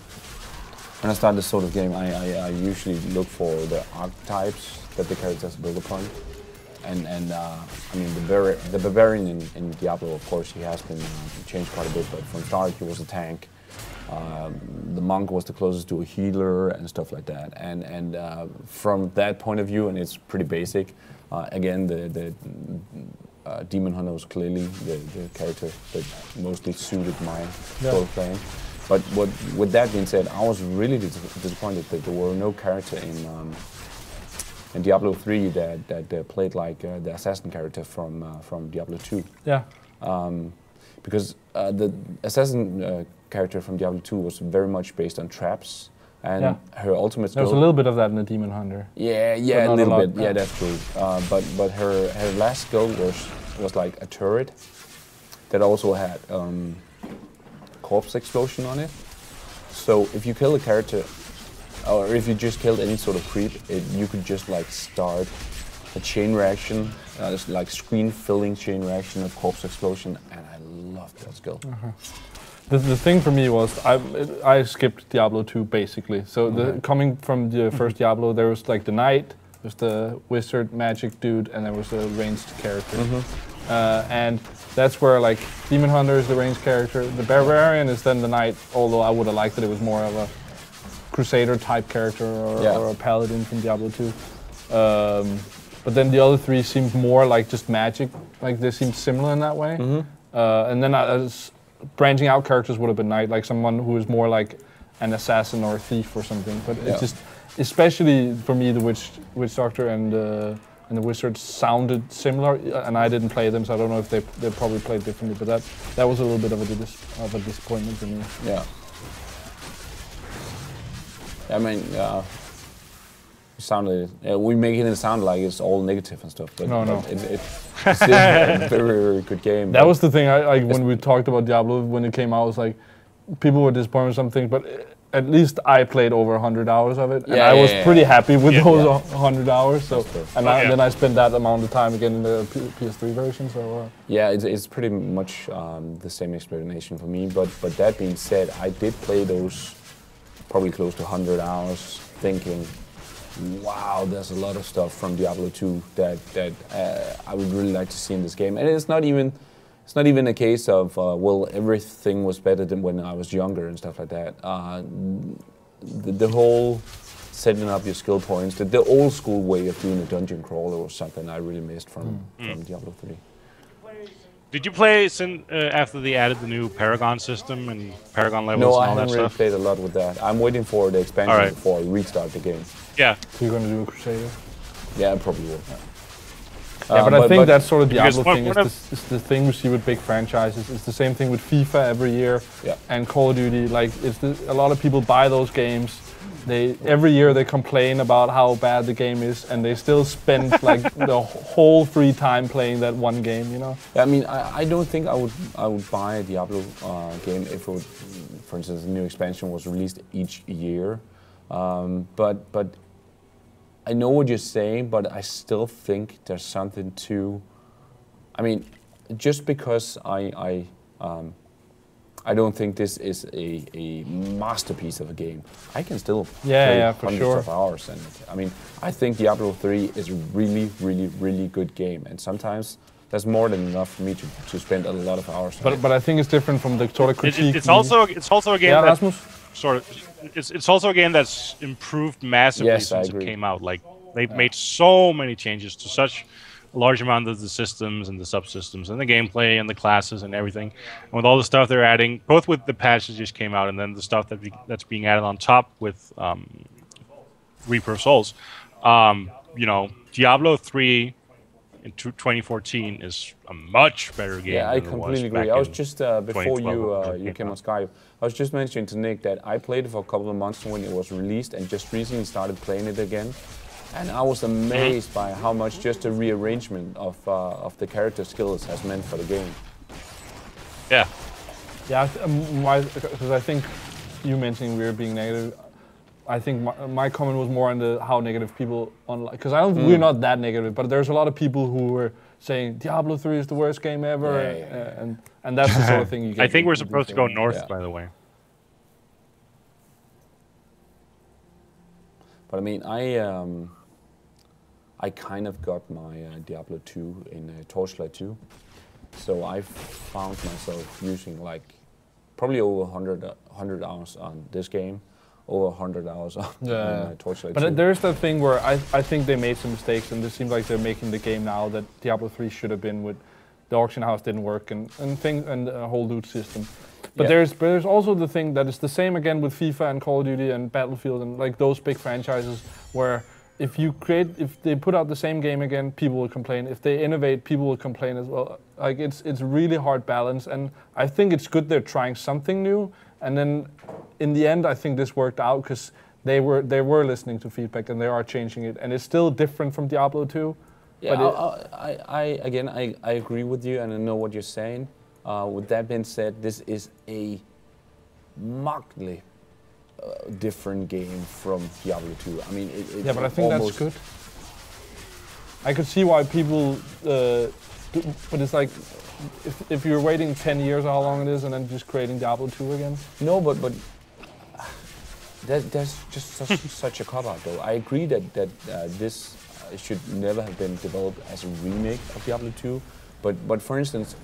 I start this sort of game, I usually look for the archetypes that the characters build upon. And I mean, the Barbarian in Diablo, of course, he has been changed quite a bit, but from start he was a tank. The Monk was the closest to a healer and stuff like that. And from that point of view, and it's pretty basic, again, the Demon Hunter was clearly the character that mostly suited my sort of playing. But with that being said, I was really disappointed that there were no character in Diablo 3 that played like the assassin character from Diablo 2. Yeah. Because the assassin character from Diablo 2 was very much based on traps, and her ultimate skill... There was a little bit of that in the Demon Hunter. Yeah, a little bit. Yeah, that's true. But her last skill was like a turret that also had corpse explosion on it. So if you kill a character, or if you just killed any sort of creep, you could just like start a chain reaction, like screen-filling chain reaction of corpse explosion, and I loved that skill. The thing for me was I skipped Diablo 2 basically. So coming from the first Diablo, there was like the knight, there's the wizard magic dude, and there was a ranged character. And that's where like Demon Hunter is the ranged character, the Barbarian is then the knight, although I would have liked that it was more of a Crusader type character or a Paladin from Diablo 2. But then the other 3 seemed more like just magic, like they seemed similar in that way. And then branching out characters would have been knight, like someone who is more like an assassin or a thief or something. But it's just, especially for me, the Witch Doctor and the Wizard sounded similar, and I didn't play them, so I don't know if they probably played differently. But that was a little bit of a disappointment to me. Yeah. I mean, Sounded. We making it sound like it's all negative and stuff, but No. it's still a very, very good game. That was the thing. When we talked about Diablo when it came out, I was like, people were disappointed with something, but at least I played over 100 hours of it, and I was pretty happy with those 100 hours. So, and then I spent that amount of time again in the PS3 version. So yeah, it's pretty much the same explanation for me. But that being said, I did play those probably close to 100 hours, thinking, wow, there's a lot of stuff from Diablo 2 that I would really like to see in this game. And it's not even a case of well, everything was better than when I was younger and stuff like that. The whole setting up your skill points, the old school way of doing a dungeon crawler was something I really missed from Diablo 3. Did you play after they added the new Paragon system and Paragon levels No, and I all that haven't really stuff? played a lot with that. I'm waiting for the expansion before I restart the game. Yeah. So you're going to do a Crusader? Yeah, I probably will. Yeah, but I think that's sort of the because Diablo thing. Is the thing we see with big franchises. It's the same thing with FIFA every year, and Call of Duty. Like, a lot of people buy those games. Every year they complain about how bad the game is, and they still spend like the whole free time playing that one game. You know. I mean, I don't think I would buy a Diablo game if it would, for instance, a new expansion was released each year. But I know what you're saying, but I still think there's something to. I mean, just because I don't think this is a masterpiece of a game, I can still play hundreds of hours in it. I mean, I think Diablo 3 is a really, really, really good game, and sometimes that's more than enough for me to spend a lot of hours on it. But I think it's different from the sort of critique. It's also a game that Rasmus? sort of it's also a game that's improved massively since it came out. Like, they've made so many changes to such a large amount of the systems and the subsystems and the gameplay and the classes and everything. And with all the stuff they're adding, both with the patch that just came out and then the stuff that's being added on top with Reaper of Souls, you know, Diablo 3 in 2014 is a much better game. Yeah, I completely agree. I was just before you came on Skype, I was just mentioning to Nick that I played it for a couple of months when it was released, and just recently started playing it again. And I was amazed by how much just a rearrangement of the character skills has meant for the game. Yeah. Yeah, because I think you mentioning we're being negative. I think my comment was more on how negative people online, because we're not that negative, but there's a lot of people who were saying Diablo 3 is the worst game ever, and that's the sort of thing you get. I think we're supposed to go north, by the way. But I mean, I kind of got my Diablo 2 in Torchlight 2, so I found myself using like probably over 100 hours on this game, over 100 hours on Torchlight 2. But there's that thing where I think they made some mistakes, and it seems like they're making the game now that Diablo 3 should have been with. The auction house didn't work, and a whole loot system. But there's also the thing that is the same again with FIFA and Call of Duty and Battlefield and like those big franchises where if they put out the same game again, people will complain. If they innovate, people will complain as well. Like it's really hard balance, and I think it's good they're trying something new. And then in the end, I think this worked out because they were listening to feedback and they are changing it, and it's still different from Diablo 2. Yeah, I agree with you, and I know what you're saying. With that being said, this is a markedly different game from Diablo 2. I mean, yeah, but I think that's good. I could see why people, but it's like, if you're waiting 10 years, how long it is, and then just creating Diablo 2 again. No, but that's just such a cop-out, though. I agree that this should never have been developed as a remake of Diablo 2, but for instance,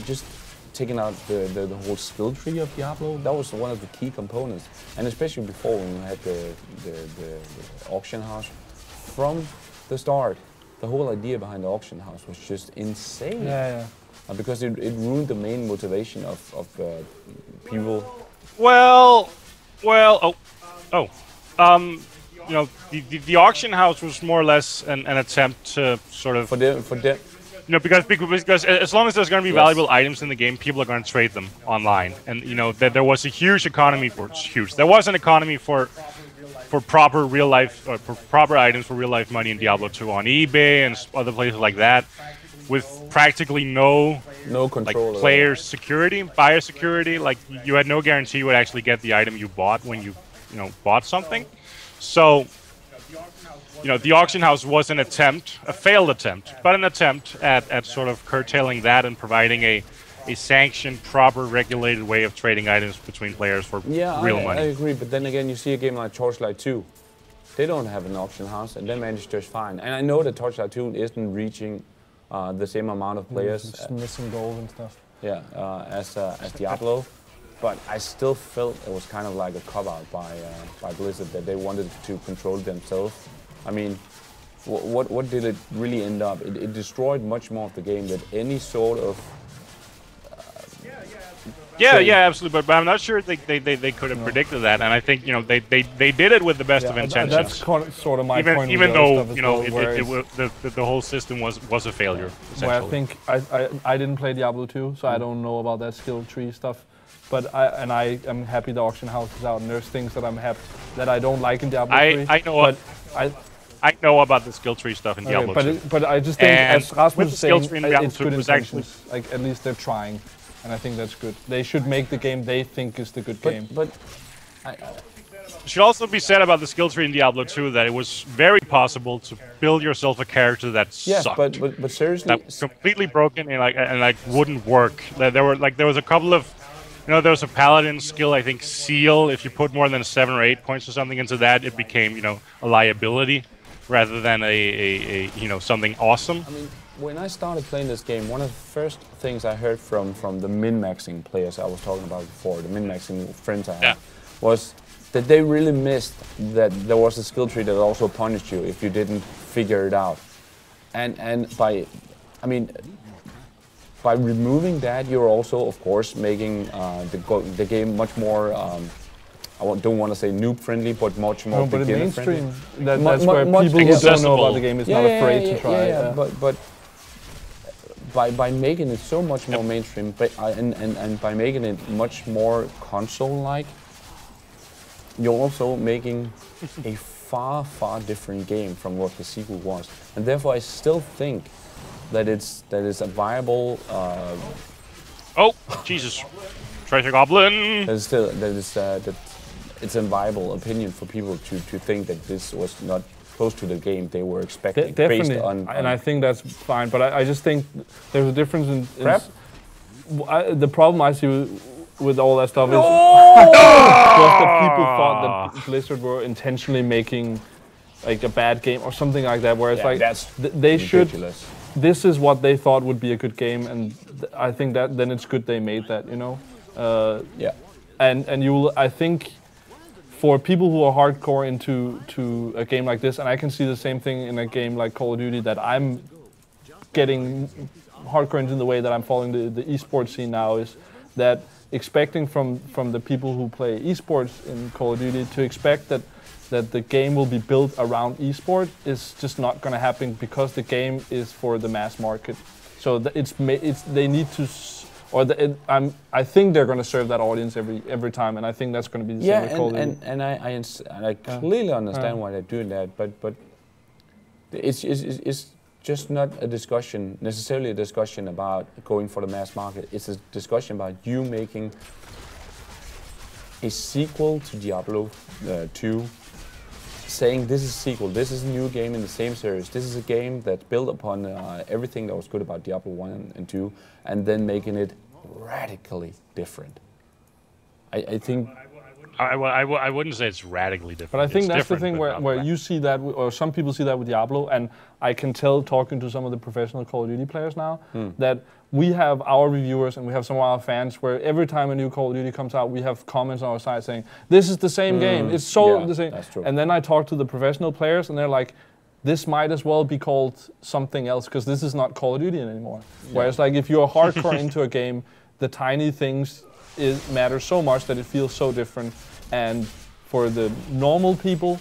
just taking out the whole skill tree of Diablo, that was one of the key components, and especially before when you had the auction house. From the start, the whole idea behind the auction house was just insane. Yeah. Because it ruined the main motivation of people. You know, the auction house was more or less an attempt to sort of you know, because as long as there's going to be valuable items in the game, people are going to trade them online, and you know that there was a huge economy for There was an economy for for proper real life, for proper items for real life money in Diablo 2 on eBay and other places like that, with practically no control, like player security, buyer security. Like you had no guarantee you would actually get the item you bought when you bought something. So the auction house was an attempt, a failed attempt, but an attempt at sort of curtailing that and providing a sanctioned, proper, regulated way of trading items between players for real money. I agree, but then again, you see a game like Torchlight 2. They don't have an auction house, and they manage just fine. And I know that Torchlight 2 isn't reaching the same amount of players. It's missing gold and stuff. Yeah, as Diablo. But I still felt it was kind of like a cop-out by Blizzard, that they wanted to control themselves. I mean, what did it really end up? It destroyed much more of the game than any sort of... Yeah, absolutely. But I'm not sure they could have predicted that, and I think they did it with the best of intentions. That's sort of my point. Even though the whole system was a failure. Where I think I didn't play Diablo 2, so I don't know about that skill tree stuff. But I am happy the auction house is out, and there's things that I'm happy that I don't like in Diablo 3. I know about the skill tree stuff in Diablo 2. But I just think, as Rasmus was saying, it's good intentions. Like, at least they're trying. And I think that's good. They should make the game they think is the good game. But it should also be said about the skill tree in Diablo 2 that it was very possible to build yourself a character that sucked. But seriously, that was completely broken and wouldn't work. There was a couple of, there was a paladin skill, I think Seal. If you put more than 7 or 8 points or something into that, it became a liability rather than a something awesome. I mean, when I started playing this game, one of the first things I heard from the min-maxing players I was talking about before, the min-maxing friends I had, was that they really missed that there was a skill tree that also punished you if you didn't figure it out. And by removing that, you're also, of course, making the game much more. I don't want to say noob-friendly, but much more beginner-friendly. Mainstream. That's where people who don't know about the game is not afraid to try. But by making it so much more mainstream, and by making it much more console-like, you're also making a far, far different game from what the sequel was. And therefore, I still think that it's a viable. Oh, Jesus! Treasure Goblin. That it's a viable opinion for people to think that this was not close to the game they were expecting. Definitely, based on and I think that's fine. But I just think there's a difference in the problem I see with all that stuff is just that people thought that Blizzard were intentionally making like a bad game or something like that. Where it's like they ridiculous. Should. This is what they thought would be a good game, and I think that then it's good they made that. And I think. For people who are hardcore into a game like this, and I can see the same thing in a game like Call of Duty, that I'm getting hardcore into the way that I'm following the esports scene now, is that expecting from the people who play esports in Call of Duty to expect that the game will be built around esport is just not going to happen, because the game is for the mass market. So they need to. I think they're going to serve that audience every time, and I think that's going to be the same with Call of Duty. And I clearly understand why they're doing that, but it's just not necessarily a discussion about going for the mass market. It's a discussion about you making a sequel to Diablo 2, saying this is a sequel, this is a new game in the same series, this is a game that's built upon everything that was good about Diablo 1 and 2, and then making it radically different. I think... I wouldn't say it's radically different. But I think that's the thing where you see that, or some people see that with Diablo, and I can tell, talking to some of the professional Call of Duty players now, that we have our reviewers and we have some of our fans where every time a new Call of Duty comes out, we have comments on our site saying, this is the same game, it's so the same. That's true. And then I talk to the professional players and they're like, this might as well be called something else, because this is not Call of Duty anymore. Whereas like if you're hardcore into a game, the tiny things matter so much that it feels so different, and for the normal people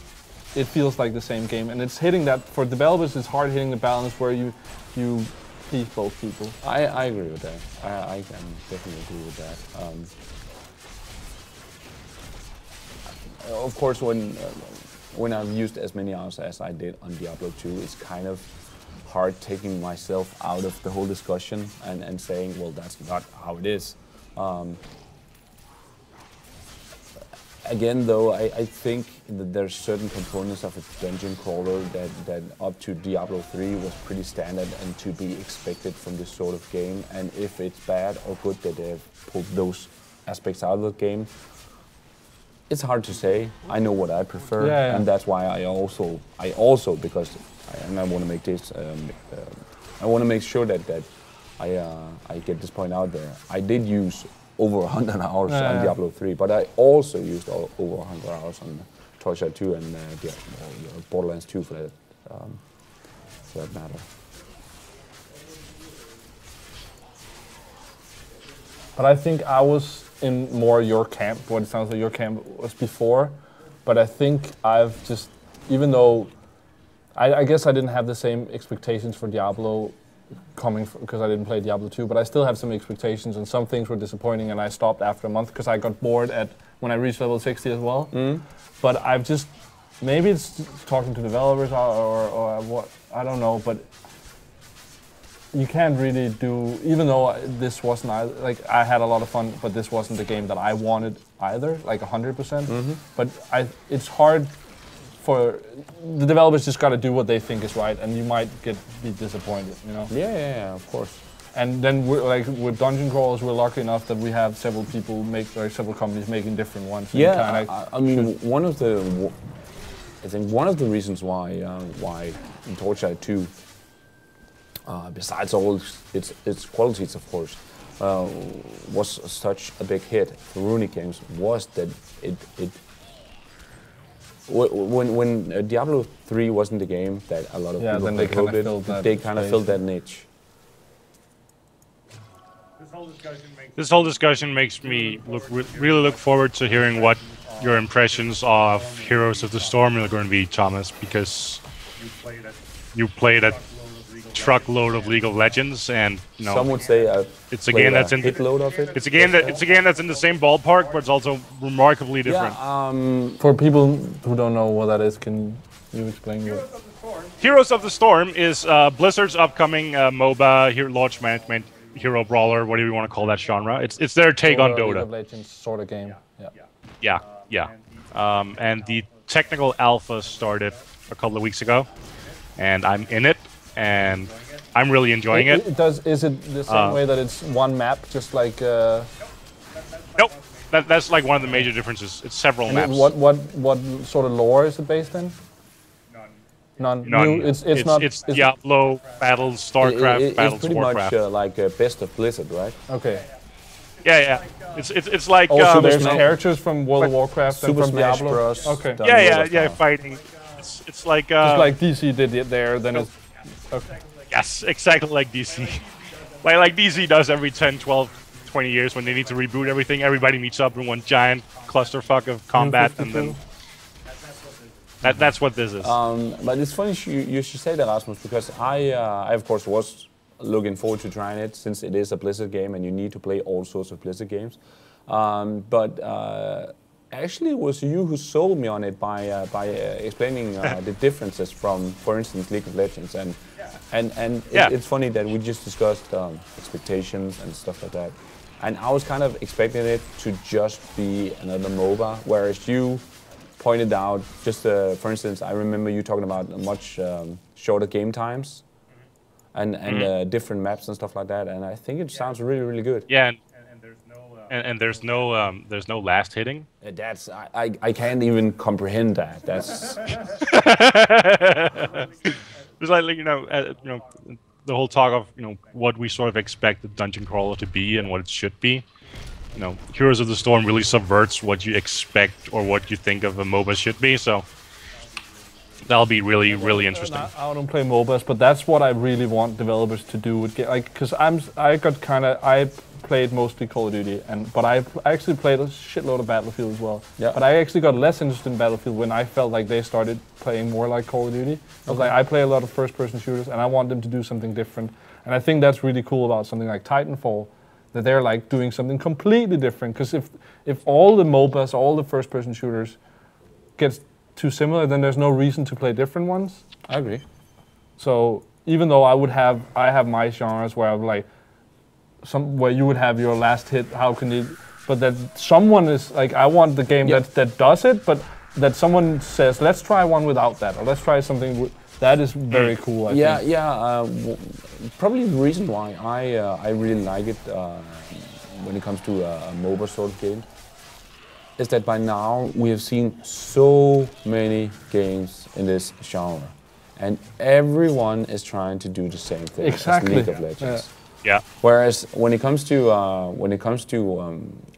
it feels like the same game, and it's hitting that. For developers it's hard hitting the balance where you please both people. I agree with that. I can definitely agree with that. Of course, when when I've used as many hours as I did on Diablo 2, it's kind of hard taking myself out of the whole discussion and saying, well, that's not how it is. Again, though, I think that there's certain components of a dungeon crawler that up to Diablo 3 was pretty standard and to be expected from this sort of game. And if it's bad or good that they've pulled those aspects out of the game, it's hard to say. I know what I prefer, and that's why I also because I want to make this, I want to make sure that I get this point out there. I did use over 100 hours on Diablo 3, but I also used over 100 hours on Torchlight 2 and Borderlands 2 for that matter. But I think I was in more your camp, what it sounds like your camp was before, but I think I've just, even though I guess I didn't have the same expectations for Diablo coming because I didn't play Diablo 2, but I still have some expectations, and some things were disappointing, and I stopped after a month because I got bored when I reached level 60 as well. But I've just, maybe it's talking to developers or what, I don't know, but you can't really do, even though this wasn't, like, I had a lot of fun, but this wasn't the game that I wanted either, like 100%. But it's hard for the developers, just got to do what they think is right, and you might be disappointed, you know. Yeah, of course. And then with dungeon crawlers, we're lucky enough that we have several people several companies making different ones. Yeah, I mean, one of the reasons why in Torchlight 2, besides all its qualities, of course, was such a big hit for Runic Games was that when Diablo 3 wasn't the game that a lot of people they kind of filled that niche. This whole discussion makes me really look forward to hearing what your impressions of Heroes of the Storm are going to be, Thomas, because you played a truckload of League of Legends, and you know, some would say it's a game that's in It's a game that's in the same ballpark, but it's also remarkably different. Yeah, for people who don't know what that is, can you explain what? Heroes of the Storm is Blizzard's upcoming MOBA, launch management, hero brawler, whatever you want to call that genre. It's their take on Dota. League of Legends sort of game. Yeah. And the technical alpha started a couple of weeks ago, and I'm in it. And I'm really enjoying it. Is it the same way that it's one map, just like? Nope. That's like one of the major differences. It's several maps. What sort of lore is it based in? None. It's not. It's Diablo, Battles, StarCraft, Battles, It's pretty Warcraft. much like Best of Blizzard, right? Okay. Yeah. It's like. Also, there's characters from World of Warcraft and from Diablo. Bros. Okay. Yeah, fighting. It's like. Just like DC did it there, then it's. Okay. Yes, exactly like DC. like DC does every 10, 12, 20 years when they need to reboot everything. Everybody meets up in one giant clusterfuck of combat, and then that's what this is. But it's funny you should say that, Rasmus, because I of course was looking forward to trying it, since it is a Blizzard game and you need to play all sorts of Blizzard games. Actually, it was you who sold me on it by explaining the differences from, for instance, League of Legends, and it's funny that we just discussed expectations and stuff like that, and I was kind of expecting it to just be another MOBA, whereas you pointed out, just for instance, I remember you talking about much shorter game times and different maps and stuff like that, and I think it sounds really, really good. Yeah. And there's no last hitting. That's I can't even comprehend that. That's it's like the whole talk of what we sort of expect the dungeon crawler to be and what it should be. Heroes of the Storm really subverts what you expect or what you think of a MOBA should be. So that'll be really, really interesting. I don't play MOBAs, but that's what I really want developers to do. Because I played mostly Call of Duty, but I actually played a shitload of Battlefield as well. Yeah. But I actually got less interested in Battlefield when I felt like they started playing more like Call of Duty. I was like, I play a lot of first-person shooters, and I want them to do something different. And I think that's really cool about something like Titanfall, that they're like doing something completely different. Because if all the MOBAs, all the first-person shooters gets too similar, then there's no reason to play different ones. I agree. So even though I have my genres where I'm like, where you would have your last hit, how can you? But that someone is like, I want the game that does it, but that someone says, let's try one without that, or let's try something that is very cool. I think. Probably the reason why I really like it when it comes to a MOBA sort of game is that by now we have seen so many games in this genre, and everyone is trying to do the same thing as League of Legends. Yeah. Whereas when it comes to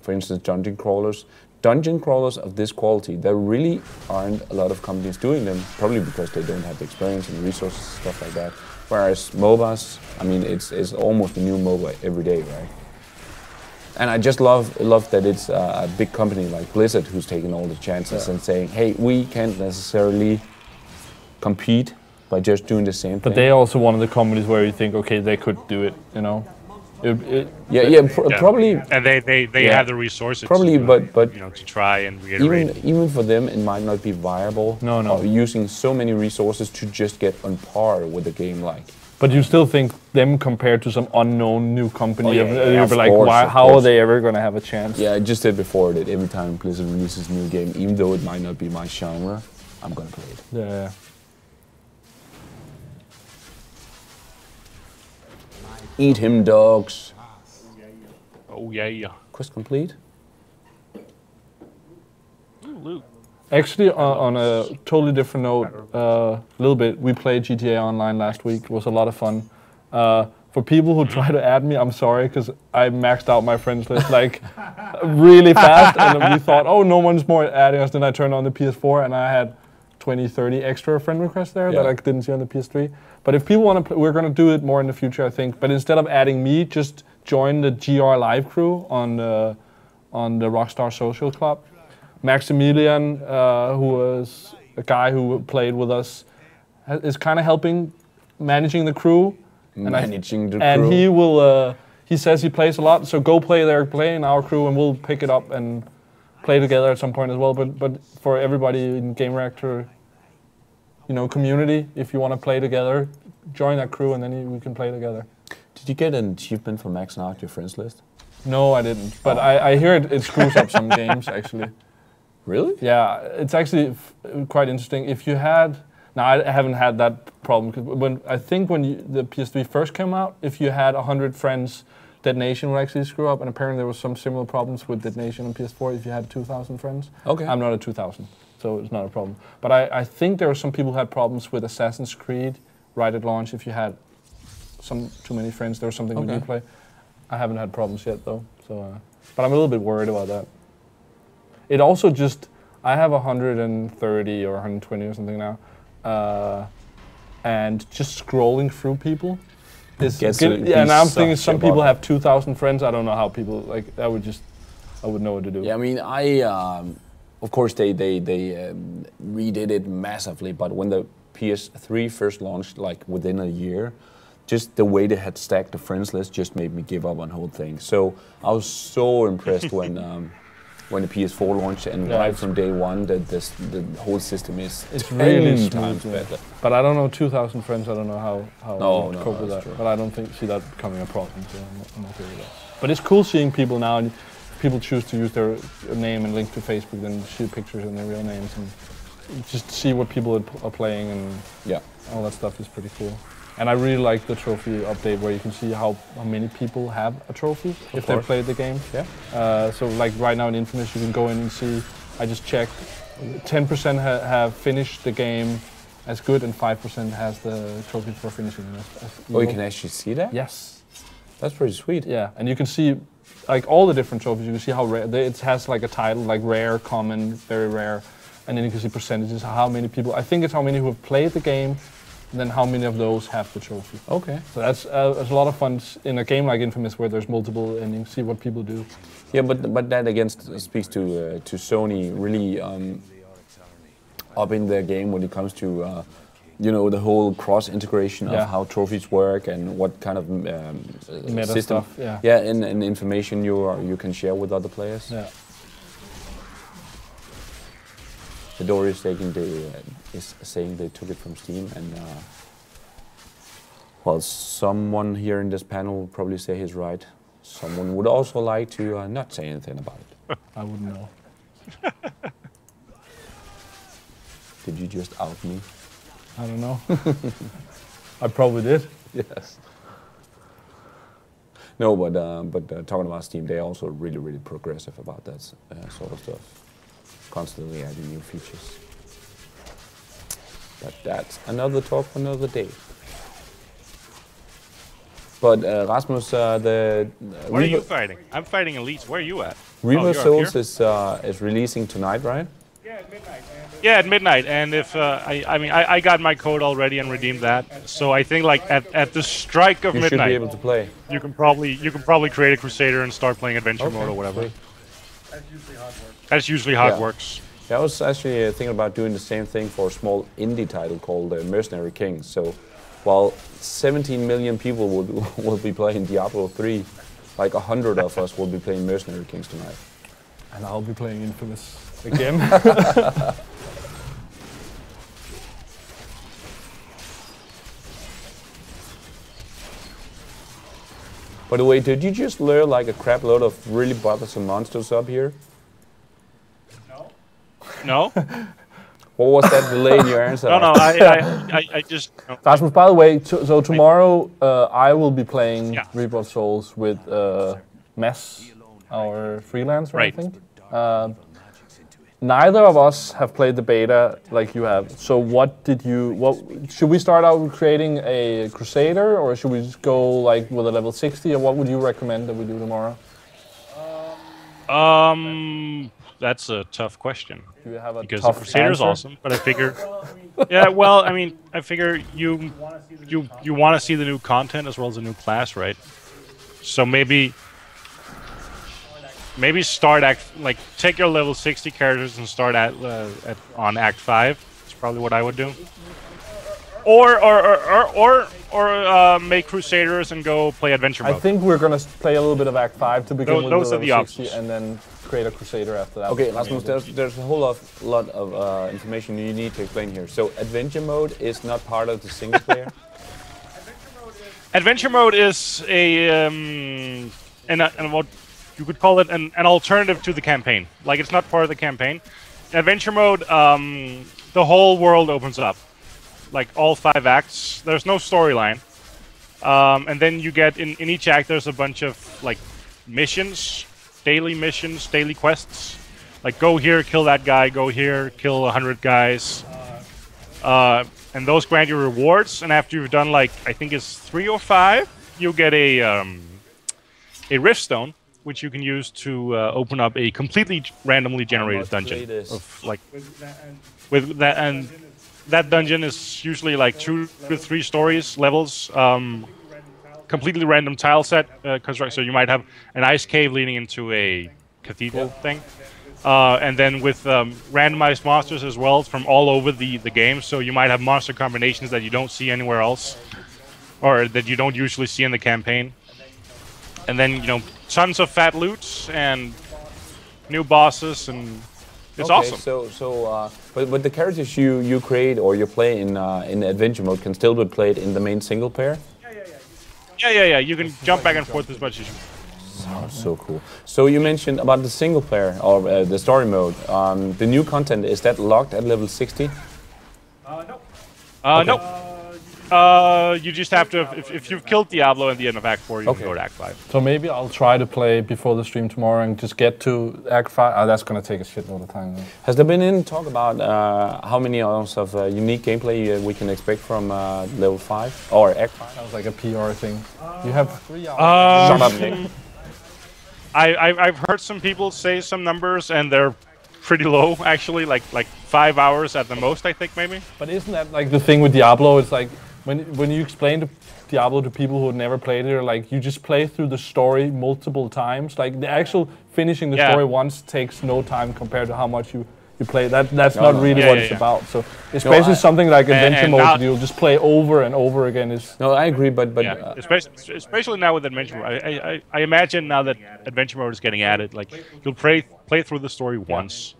for instance, dungeon crawlers of this quality, there really aren't a lot of companies doing them, probably because they don't have the experience and resources, stuff like that. Whereas MOBAs, I mean, it's almost a new MOBA every day, right? And I just love that it's a big company like Blizzard who's taking all the chances and saying, hey, we can't necessarily compete by just doing the same thing. But they're also one of the companies where you think, okay, they could do it, you know? Probably. And they have the resources. Probably, but you know, to try and reiterate. Even for them, it might not be viable. No. Using so many resources to just get on par with a game like. But you still think them compared to some unknown new company, you'll be like, how are they ever going to have a chance? Yeah, I just said before that every time Blizzard releases a new game, even though it might not be my genre, I'm going to play it. Yeah. Eat him, dogs. Oh yeah. Quest complete. Ooh, loot. Actually, on a totally different note, a little bit, we played GTA Online last week. It was a lot of fun. For people who try to add me, I'm sorry, because I maxed out my friends list like really fast, and we thought, oh, no one's more adding us. Then I turned on the PS4, and I had 20, 30 extra friend requests there that I didn't see on the PS3. But if people want to, we're going to do it more in the future, I think. But instead of adding me, just join the GR Live crew on the Rockstar Social Club. Maximilian, who was a guy who played with us, is kind of helping managing the crew. And he will. He says he plays a lot, so go play in our crew, and we'll pick it up and play together at some point as well. But for everybody in Gamereactor, you know, community, if you want to play together, join that crew, and then we can play together. Did you get an achievement for maxing out your friends list? No, I didn't. But I hear it screws up some games, actually. Really? Yeah, it's actually quite interesting. If you had... Now, I haven't had that problem. When the PS3 first came out, if you had 100 friends, Detonation would actually screw up. And apparently there was some similar problems with Detonation on PS4 if you had 2,000 friends. Okay. I'm not at 2,000, so it's not a problem. But I think there were some people who had problems with Assassin's Creed right at launch. If you had too many friends, there was something we didn't play. I haven't had problems yet, though. So, but I'm a little bit worried about that. It also just... I have 130 or 120 or something now. And just scrolling through people is good. Yeah, and I'm thinking some people have 2,000 friends. I don't know how people like. I wouldn't know what to do. Yeah, I mean, of course they redid it massively, but when the PS3 first launched, like within a year, just the way they had stacked the friends list just made me give up on the whole thing. So I was so impressed when the PS4 launched, and right from day one, the whole system is it's really 10 times better. But I don't know, 2,000 friends, I don't know how cope with that. True. But I don't see that becoming a problem, so I'm okay with that. But it's cool seeing people now, and people choose to use their name and link to Facebook, then shoot pictures in their real names, and just see what people are playing, and all that stuff is pretty cool. And I really like the trophy update where you can see how many people have a trophy if they played the game. Yeah. So like right now in Infamous, you can go in and see, I just checked, 10% have finished the game as good and 5% has the trophy for finishing it. Oh, you can actually see that? Yes. That's pretty sweet. Yeah, and you can see like all the different trophies, you can see how rare, it has like a title, like rare, common, very rare, and then you can see percentages, how many people, I think it's how many who have played the game, and then how many of those have the trophy. Okay. So that's a lot of fun in a game like Infamous where there's multiple endings, see what people do. Yeah, but that again speaks to Sony really upping their game when it comes to you know, the whole cross integration of how trophies work and what kind of meta system, stuff, and information you can share with other players. Yeah. The door is saying they took it from Steam, and well, someone here in this panel will probably say he's right. Someone would also like to not say anything about it. I wouldn't know. Did you just out me? I don't know. I probably did. Yes. No, but talking about Steam, they're also really progressive about that sort of stuff. Constantly adding new features. But that's another talk for another day. But Rasmus, Where are you fighting? I'm fighting Elites. Where are you at? Reaver Souls is releasing tonight, right? Yeah, at midnight. Yeah, at midnight. And if I got my code already and redeemed that, so I think like at the strike of you midnight, should be able to play. You can probably create a Crusader and start playing adventure mode or whatever. That's usually how it works. Yeah, I was actually thinking about doing the same thing for a small indie title called Mercenary Kings. So, while 17 million people will be playing Diablo 3, like 100 of us will be playing Mercenary Kings tonight. And I'll be playing Infamous again. By the way, did you just lure like a crap load of really bothersome monsters up here? No. What was that delay in your answer? No, I just... No. Rasmus, by the way, so tomorrow I will be playing Reaper of Souls with Mess, our freelancer, I think. Neither of us have played the beta like you have. So what should we start out with creating a Crusader, or should we just go like with a level 60, or what would you recommend that we do tomorrow? That's a tough question. Do you have a because tough the Crusader is answer? awesome, but I figure, yeah. Well, I mean, I figure you want to see the new content as well as the new class, right? So maybe start take your level 60 characters and start on Act 5. That's probably what I would do. Or make Crusaders and go play adventure mode. I think we're gonna play a little bit of Act 5 to begin with. Those are the level 60, options. and then create a Crusader after that. Okay, Rasmus, there's a whole lot of information you need to explain here. So adventure mode is not part of the single player? Adventure mode is a and what you could call it an alternative to the campaign. Like, it's not part of the campaign. In adventure mode, the whole world opens up. Like, all 5 acts. There's no storyline. And then you get, in each act, there's a bunch of, like, missions, daily quests. Like, go here, kill that guy, go here, kill 100 guys. And those grant you rewards, and after you've done, like, I think it's 3 or 5, you get a Rift Stone, which you can use to open up a completely randomly generated dungeon. Of, like, with that, and that dungeon is usually like 2 to 3 stories, levels, completely random tile set construct. So you might have an ice cave leading into a cathedral thing. And then with randomized monsters as well from all over the game. So you might have monster combinations that you don't see anywhere else, or that you don't usually see in the campaign. And then, you know, tons of fat loots and new bosses, and it's awesome. But the characters you create or you play in adventure mode can still be played in the main single player? Yeah. You can jump back and forth as much as you want. So cool. So you mentioned about the single player or the story mode. The new content, is that locked at level 60? No. No. You just have to, if you've killed Diablo in the end of Act 4, you can go to Act 5. So maybe I'll try to play before the stream tomorrow and just get to Act 5. Oh, that's going to take a shitload of time, though. Has there been any talk about how many hours of unique gameplay we can expect from level 5 or Act 5? That was like a PR thing. You have 3 hours. Shut up, Nick. I've heard some people say some numbers, and they're pretty low, actually, like 5 hours at the most, I think, maybe. But isn't that like the thing with Diablo? It's like when you explain Diablo to people who have never played it, or like you just play through the story multiple times. Like the actual finishing the story once takes no time compared to how much you play. That's not really what it's about. So it's basically something like adventure mode that you'll just play over and over again. No, I agree, but especially now with adventure mode. I imagine now that adventure mode is getting added, like you'll play through the story once,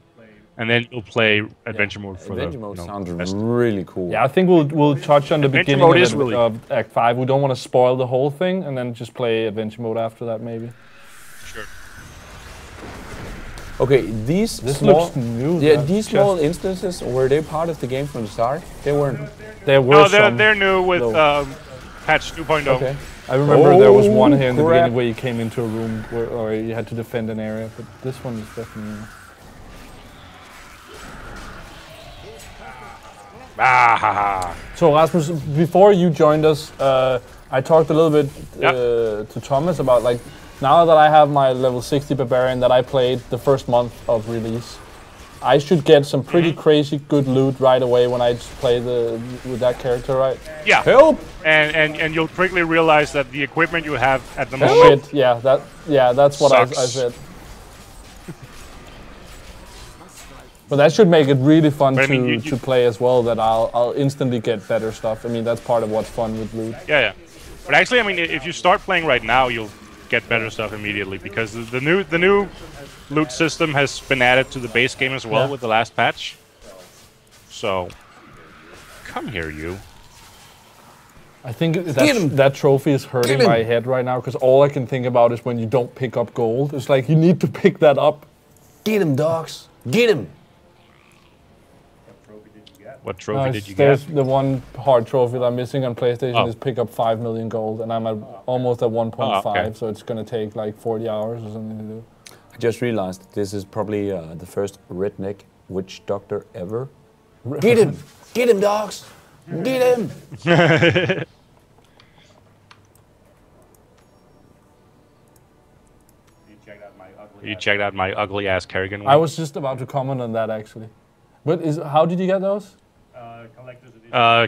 and then you'll play adventure mode for Adventure the mode you know, sounds rest. really cool. Yeah, I think we'll touch on the Adventure beginning mode of, is really- of Act 5. We don't want to spoil the whole thing, and then just play adventure mode after that, maybe. Sure. Okay, these This small, looks new. yeah, that these chest. small instances, were they part of the game from the start? They weren't. There were No, some. they're new with No. patch 2.0. Okay. I remember there was one here in the crap. beginning where you came into a room where, or you had to defend an area, but this one is definitely new. Ah, ha, ha. So Rasmus, before you joined us, I talked a little bit to Thomas about like, now that I have my level 60 barbarian that I played the first month of release, I should get some pretty crazy good loot right away when I just play with that character, right? Yeah. Help! And you'll quickly realize that the equipment you have at the Oh, moment. shit, yeah, that's what I Sucks. said. But that should make it really fun But I mean, to play as well, that I'll instantly get better stuff. I mean, that's part of what's fun with loot. Yeah. But actually, I mean, if you start playing right now, you'll get better stuff immediately because the new loot system has been added to the base game as well with the last patch. So, come here, you. I think that trophy is hurting my head right now because all I can think about is when you don't pick up gold. It's like you need to pick that up. Get him, dogs. Get him. What trophy did you There's get? the one hard trophy that I'm missing on PlayStation Oh. is pick up 5 million gold, and I'm almost at 1.5, okay. so it's going to take like 40 hours or something to do. I just realized this is probably the first redneck witch doctor ever. Get him! Get him, dogs! Get him! You checked out my ugly ass Kerrigan. I was just about to comment on that actually. But how did you get those?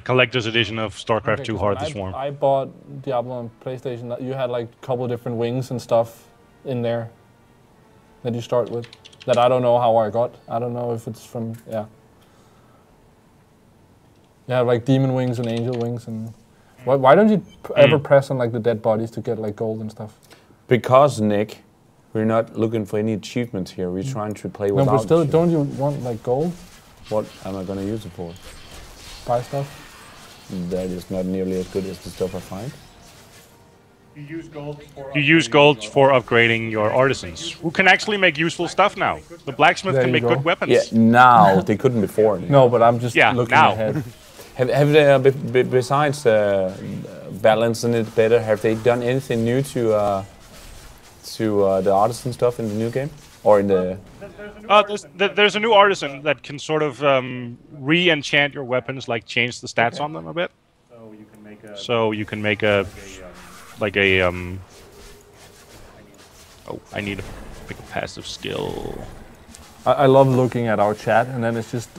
collector's edition of StarCraft 2 Heart of the Swarm. I bought Diablo on PlayStation. You had like a couple of different wings and stuff in there that you start with. That I don't know how I got. I don't know if it's from, yeah. You have like demon wings and angel wings and... Why don't you ever press on like the dead bodies to get like gold and stuff? Because, Nick, we're not looking for any achievements here. We're trying to play without No, but still, achievements. don't you want like gold? What am I going to use it for? Buy stuff? That is not nearly as good as the stuff I find. You use gold for upgrading your artisans, who can actually make useful stuff now. The blacksmith There can you make go. good weapons. Yeah, now. They couldn't before. Nick. No, but I'm just looking now. ahead. Have they, besides balancing it better, have they done anything new to the artisan stuff in the new game? Or in the... There's a new artisan that can sort of re-enchant your weapons, like change the stats on them a bit. So you can make a oh, I need to pick a passive skill. I love looking at our chat, and then it's just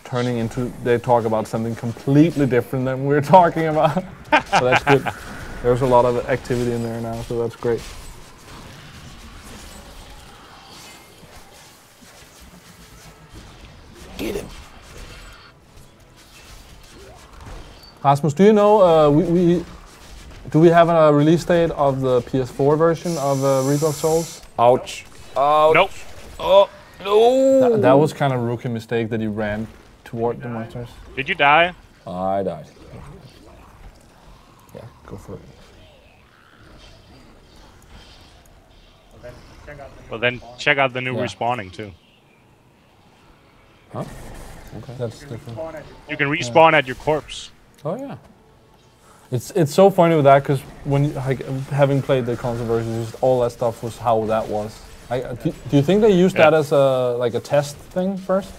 turning into, they talk about something completely different than we're talking about. So that's good. There's a lot of activity in there now, so that's great. Get him. Rasmus, do you know, do we have a release date of the PS4 version of Reaper of Souls? Ouch. Ouch. Nope. Oh, no. That was kind of a rookie mistake that you ran toward the monsters. Did you die? I died. Yeah, go for it. Well, then check out the new respawning too. Huh? Okay. That's different. You can respawn at your corpse. Oh, yeah. It's so funny with that because when you, like, having played the console version, just all that stuff was how that was. Do you think they used that as a test thing first?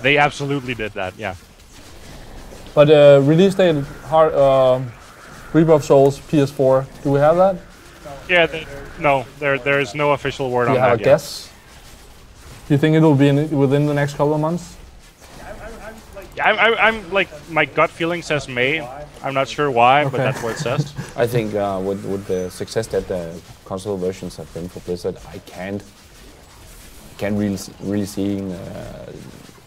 They absolutely did that, yeah. But release date, Reaper of Souls, PS4. Do we have that? Yeah, no, there is no official word Do on you that have a yet. guess? Do you think it will be within the next couple of months? Yeah, I'm like, my gut feeling says May. I'm not sure why, but that's what it says. I think with the success that the console versions have been for Blizzard, I can't really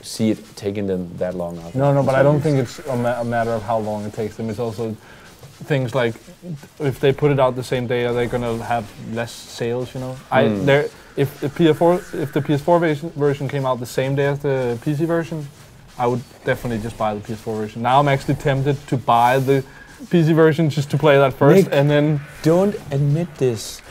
see it taking them that long. No, but I don't think it's a matter of how long it takes them. It's also things like if they put it out the same day, are they going to have less sales? You know, if the PS4 version came out the same day as the PC version, I would definitely just buy the PS4 version. Now I'm actually tempted to buy the PC version just to play that first, Nick, and then don't admit this.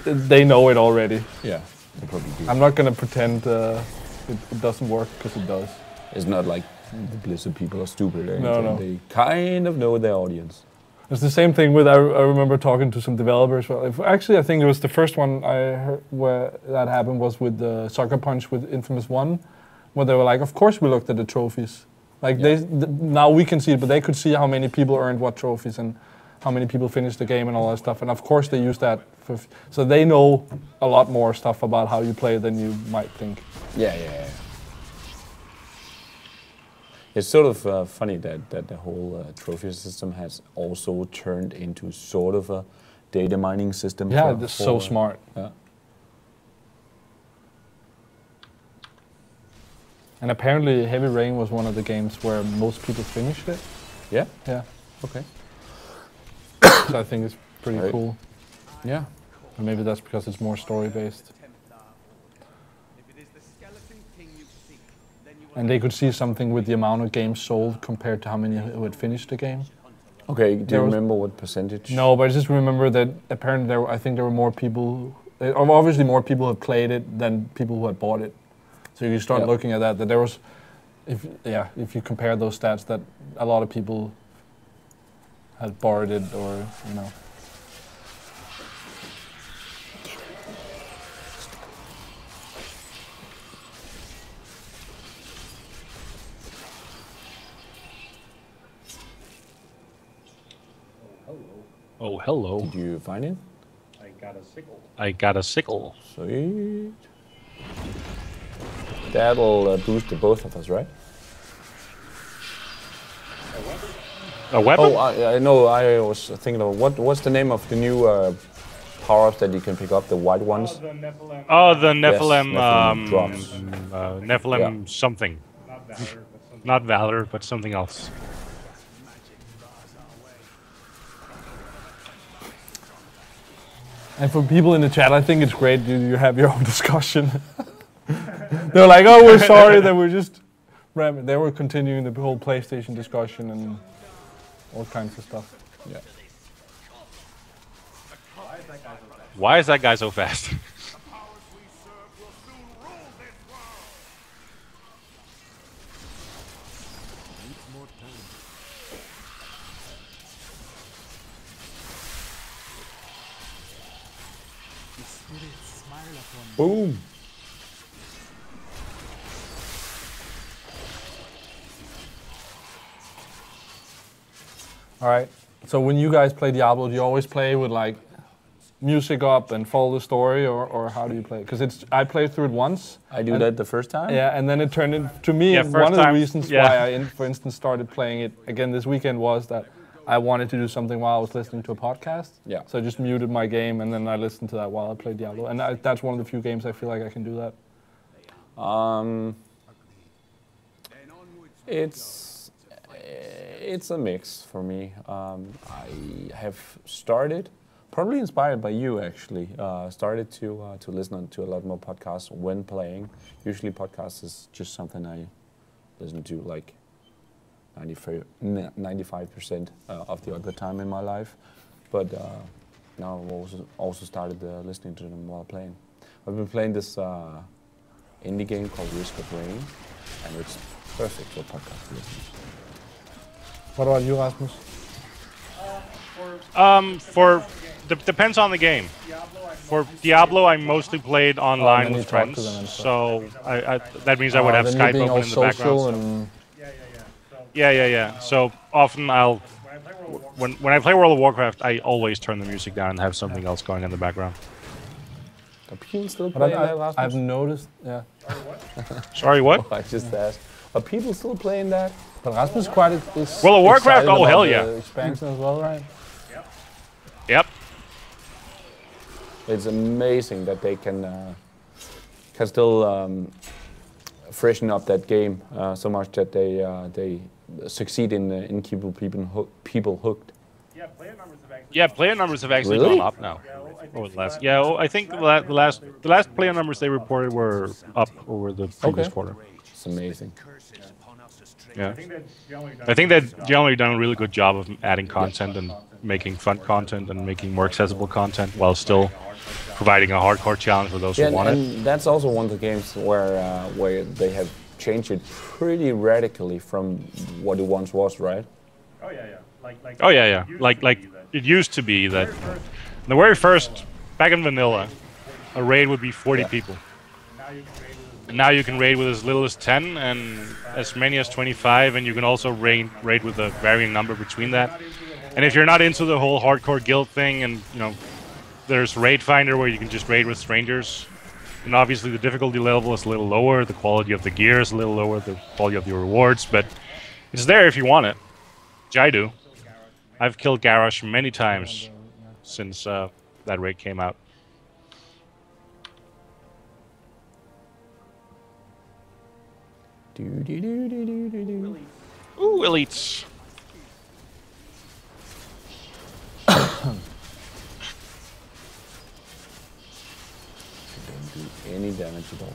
They know it already. Yeah, they probably do. I'm not gonna pretend it doesn't work, because it does. It's not like the Blizzard people are stupid or anything. No. They kind of know their audience. It's the same thing with, I remember talking to some developers. Well, actually, I think it was the first one I heard where that happened was with the Sucker Punch with Infamous 1, where they were like, of course we looked at the trophies. Like now we can see it, but they could see how many people earned what trophies and how many people finished the game and all that stuff. And of course they use that. So they know a lot more stuff about how you play than you might think. Yeah. It's sort of funny that the whole trophy system has also turned into sort of a data mining system. Yeah, it's so smart. Yeah. And apparently Heavy Rain was one of the games where most people finished it. Yeah? Yeah. Okay. So I think it's pretty cool. Yeah. And maybe that's because it's more story-based. And they could see something with the amount of games sold compared to how many who had finished the game. Okay, do you remember what percentage? No, but I just remember that apparently I think there were more people, obviously more people have played it than people who had bought it. So you start looking at that there was, if you compare those stats, that a lot of people had borrowed it, or, you know. Oh, hello. Did you find it? I got a sickle. Sweet. That'll boost the both of us, right? A weapon? Oh, I know. I was thinking of what's the name of the new power-ups that you can pick up, the white ones? Oh, the Nephilim, Nephilim drops. Nephilim something. Not Valor, but something else. And for people in the chat, I think it's great you have your own discussion. They're like, oh, we're sorry that we're just ramming. They were continuing the whole PlayStation discussion and all kinds of stuff. Yeah. Why is that guy so fast? Boom. All right. So when you guys play Diablo, do you always play with like music up and follow the story, or how do you play? Because I played through it once. I do that the first time. Yeah, and then it turned into me. Yeah, One of the time, reasons why I, for instance, started playing it again this weekend was that I wanted to do something while I was listening to a podcast. Yeah. So I just muted my game and then I listened to that while I played Diablo, and that's one of the few games I feel like I can do that. It's a mix for me. I have started, probably inspired by you actually, started to listen to a lot more podcasts when playing. Usually podcasts is just something I listen to like 95% of the other time in my life. But now I've also started listening to them while playing. I've been playing this indie game called Risk of Rain, and it's perfect for podcast listening. What about you, Rasmus? Depends on the game. For Diablo, I mostly played online with friends, so that means I would have Skype open in the background. Yeah. So often when I play World of Warcraft, I always turn the music down and have something else going in the background. Are people still playing that, Rasmus? I've noticed, yeah. Sorry, what? Oh, I just asked. Are people still playing that? But Rasmus is quite World of Warcraft? Oh, hell yeah. The expansion as well, right? Yep. It's amazing that they can still freshen up that game so much that they succeed in keeping people hooked. Yeah, player numbers have actually Really? gone up now. Over the last, yeah, I think the last player numbers they reported were up over the previous quarter. It's amazing. Yeah, I think they've generally done a really good job of adding content and making fun content and making more accessible content while still providing a hardcore challenge for those who want it. And that's also one of the games where they have changed it pretty radically from what it once was, right? Oh yeah. Like it used to be that the very first, back in vanilla, a raid would be 40 people. And now you can raid with as little as 10 and as many as 25, and you can also raid with a varying number between that. And if you're not into the whole hardcore guild thing, and you know, there's Raid Finder where you can just raid with strangers. And obviously the difficulty level is a little lower, the quality of the gear is a little lower, the quality of your rewards, but it's there if you want it. Which I do. I've killed Garrosh many times since that raid came out. Ooh, elites. Don't do any damage at all.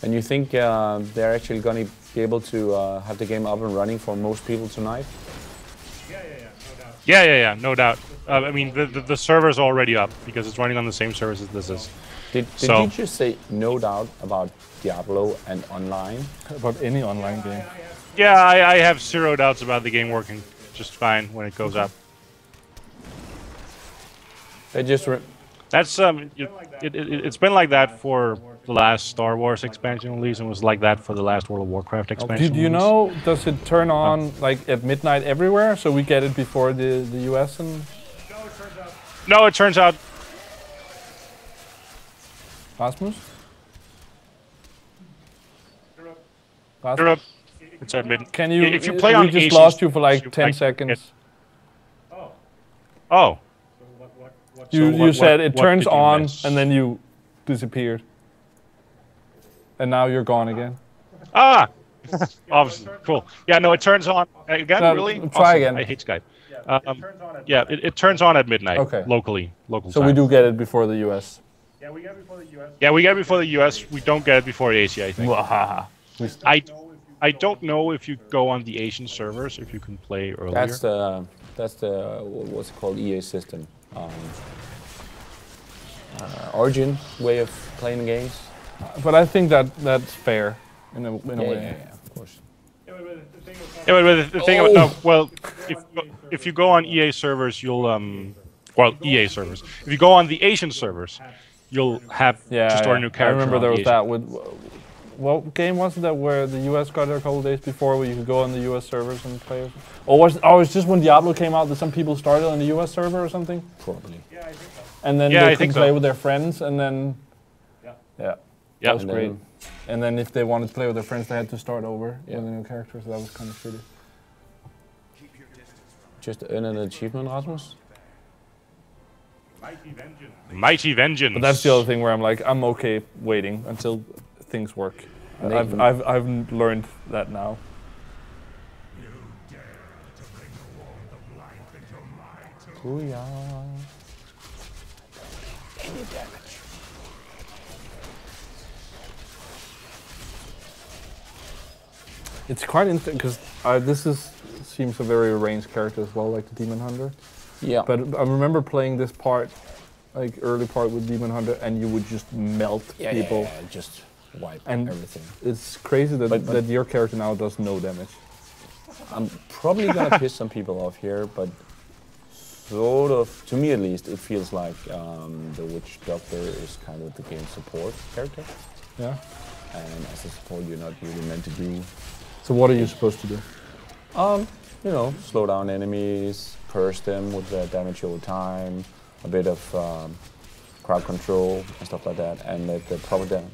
And you think they're actually going to be able to have the game up and running for most people tonight? Yeah, no doubt. I mean, the server's already up because it's running on the same servers as this is. Did you just say no doubt about Diablo and online? About any online game. Yeah, I have zero doubts about the game working just fine when it goes up. They just That's it's been like that for the last Star Wars expansion release, and was like that for the last World of Warcraft expansion. Do you know? Does it turn on like at midnight everywhere, so we get it before the US and? No, it turns out. Rasmus. It's at midnight. Can you? If you play on we just Asians, lost you for like 10 seconds. Oh. You said it what turns did you on miss? and then you disappeared. And now you're gone again. Ah! Obviously, cool. Yeah, no, it turns on again. No, really? try Awesome. again. I hate Skype. Yeah, it turns on at midnight. Okay. Local So time. we do get it before the US. Yeah, we get it before the US. We don't get it before Asia, I think. I don't know if you go on the Asian servers if you can play earlier. That's the what's it called, EA system. Origin way of playing games. But I think that's fair in a way. Yeah, of course. Yeah, but the thing about no, well, if you go on EA servers, you'll well, EA servers. If you go on the Asian servers, you'll have to start a new character. I remember on there the was that with what game was it that where the US got it a couple of days before, where you could go on the US servers and play? Or it's just when Diablo came out that some people started on the US server or something? Probably. Yeah, I think so. And then they could play with their friends, and then that was great. And then if they wanted to play with their friends, they had to start over with a new character, so that was kind of shitty. Just earn an achievement, Rasmus? Mighty Vengeance. But that's the other thing where I'm like, I'm okay waiting until things work. I've learned that now. Booyah. Any damage. It's quite interesting because seems a very arranged character as well, like the Demon Hunter. Yeah. But I remember playing this part, like early part with Demon Hunter, and you would just melt people. Yeah, just wipe and everything. It's crazy that your character now does no damage. I'm probably gonna piss some people off here, but sort of, to me at least, it feels like the Witch Doctor is kind of the game support character. Yeah. And as a support, you're not really meant to do. So what are you supposed to do? You know, slow down enemies, curse them with the damage over time, a bit of crowd control and stuff like that, and let the proper damage.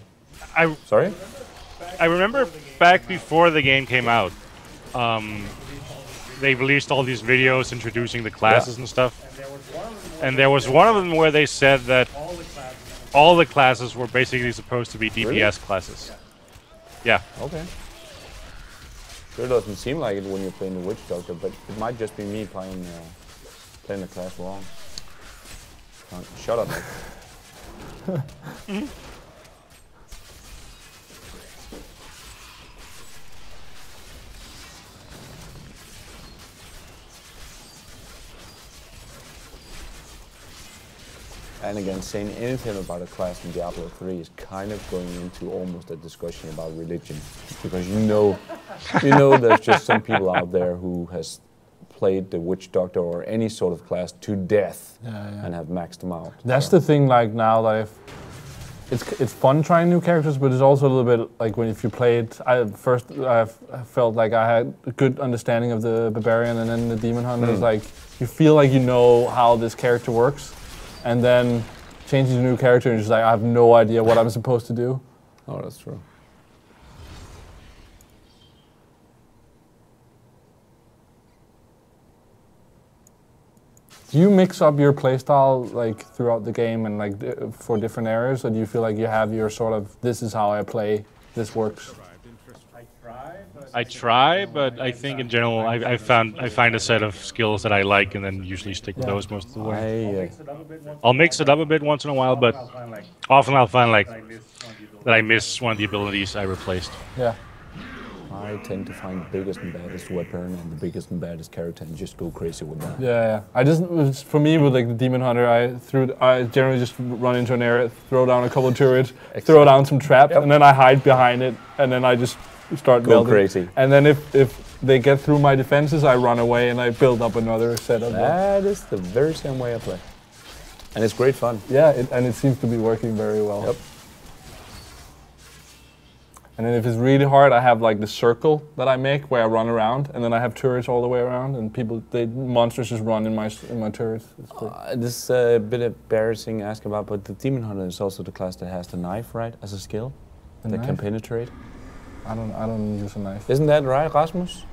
Sorry? I remember back before the game came out, they released all these videos introducing the classes and stuff. And there was one of them where they said that all the classes were basically supposed to be DPS classes. Yeah. Okay. Sure doesn't seem like it when you're playing the Witch Doctor, but it might just be me playing the class wrong. Shut up. And again, saying anything about a class in Diablo 3 is kind of going into almost a discussion about religion, because you know there's just some people out there who has played the Witch Doctor or any sort of class to death and have maxed them out. That's the thing. Like now that it's fun trying new characters, but it's also a little bit like when if you play it. I felt like I had a good understanding of the barbarian and then the demon hunter. It's like you feel like you know how this character works. And then changing to a new character and just like, I have no idea what I'm supposed to do. Oh, that's true. Do you mix up your playstyle like throughout the game and like for different areas, or do you feel like you have your sort of, this is how I play, this works? I try, but I think in general I find a set of skills that I like and then usually stick with those most of the way. I'll mix it up a bit once in a while, but often I'll find like that I miss one of the abilities I replaced. Yeah. I tend to find the biggest and baddest weapon and the biggest and baddest character and just go crazy with that. Yeah. I just, for me with like the demon hunter, I generally just run into an area, throw down a couple of turrets, throw down some traps, and then I hide behind it, and then I just start go melting. Crazy. And then if they get through my defenses, I run away and I build up another set of them. That is the very same way I play. And it's great fun. Yeah, and it seems to be working very well. Yep. And then if it's really hard, I have like the circle that I make where I run around, and then I have turrets all the way around, and monsters just run in my turrets. This is a bit embarrassing to ask about, but the demon hunter is also the class that has the knife, right, as a skill that can penetrate. I don't use a knife. Isn't that right, Rasmus?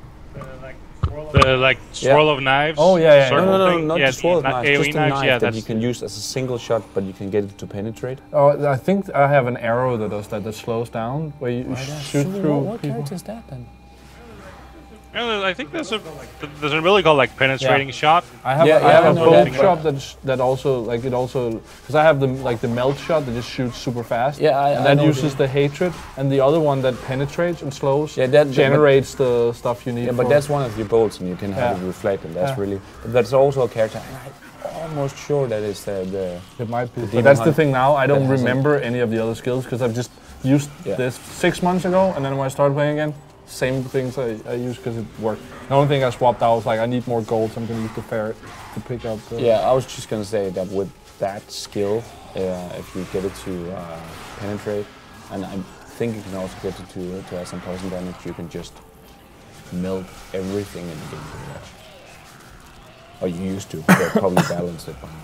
The swirl of knives. Oh yeah. No, not the swirl of knives. AoE just a knives, knife yeah, that you can use as a single shot, but you can get it to penetrate. Oh, I think I have an arrow that does that slows down, where you shoot through. What character is that then? Yeah, I think there's an ability called like penetrating shot. I have a bolt shot that also because I have the melt shot that just shoots super fast. Yeah, and that uses the hatred, and the other one that penetrates and slows. Yeah, that generates the stuff you need. Yeah, but that's one of your bolts, and you can have it reflect, and that's really. But that's also a character. I'm almost sure that is the. It might be. But that's the thing now. I don't remember any of the other skills because I've just used this 6 months ago, and then when I started playing again. Same things I use because it worked. The only thing I swapped out was like I need more gold, so I'm going to use the ferret to pick up. Yeah, I was just going to say that with that skill, if you get it to penetrate, and I think you can also get it to have some poison damage, you can just melt everything in the game. Or you used to, but probably balance it by now.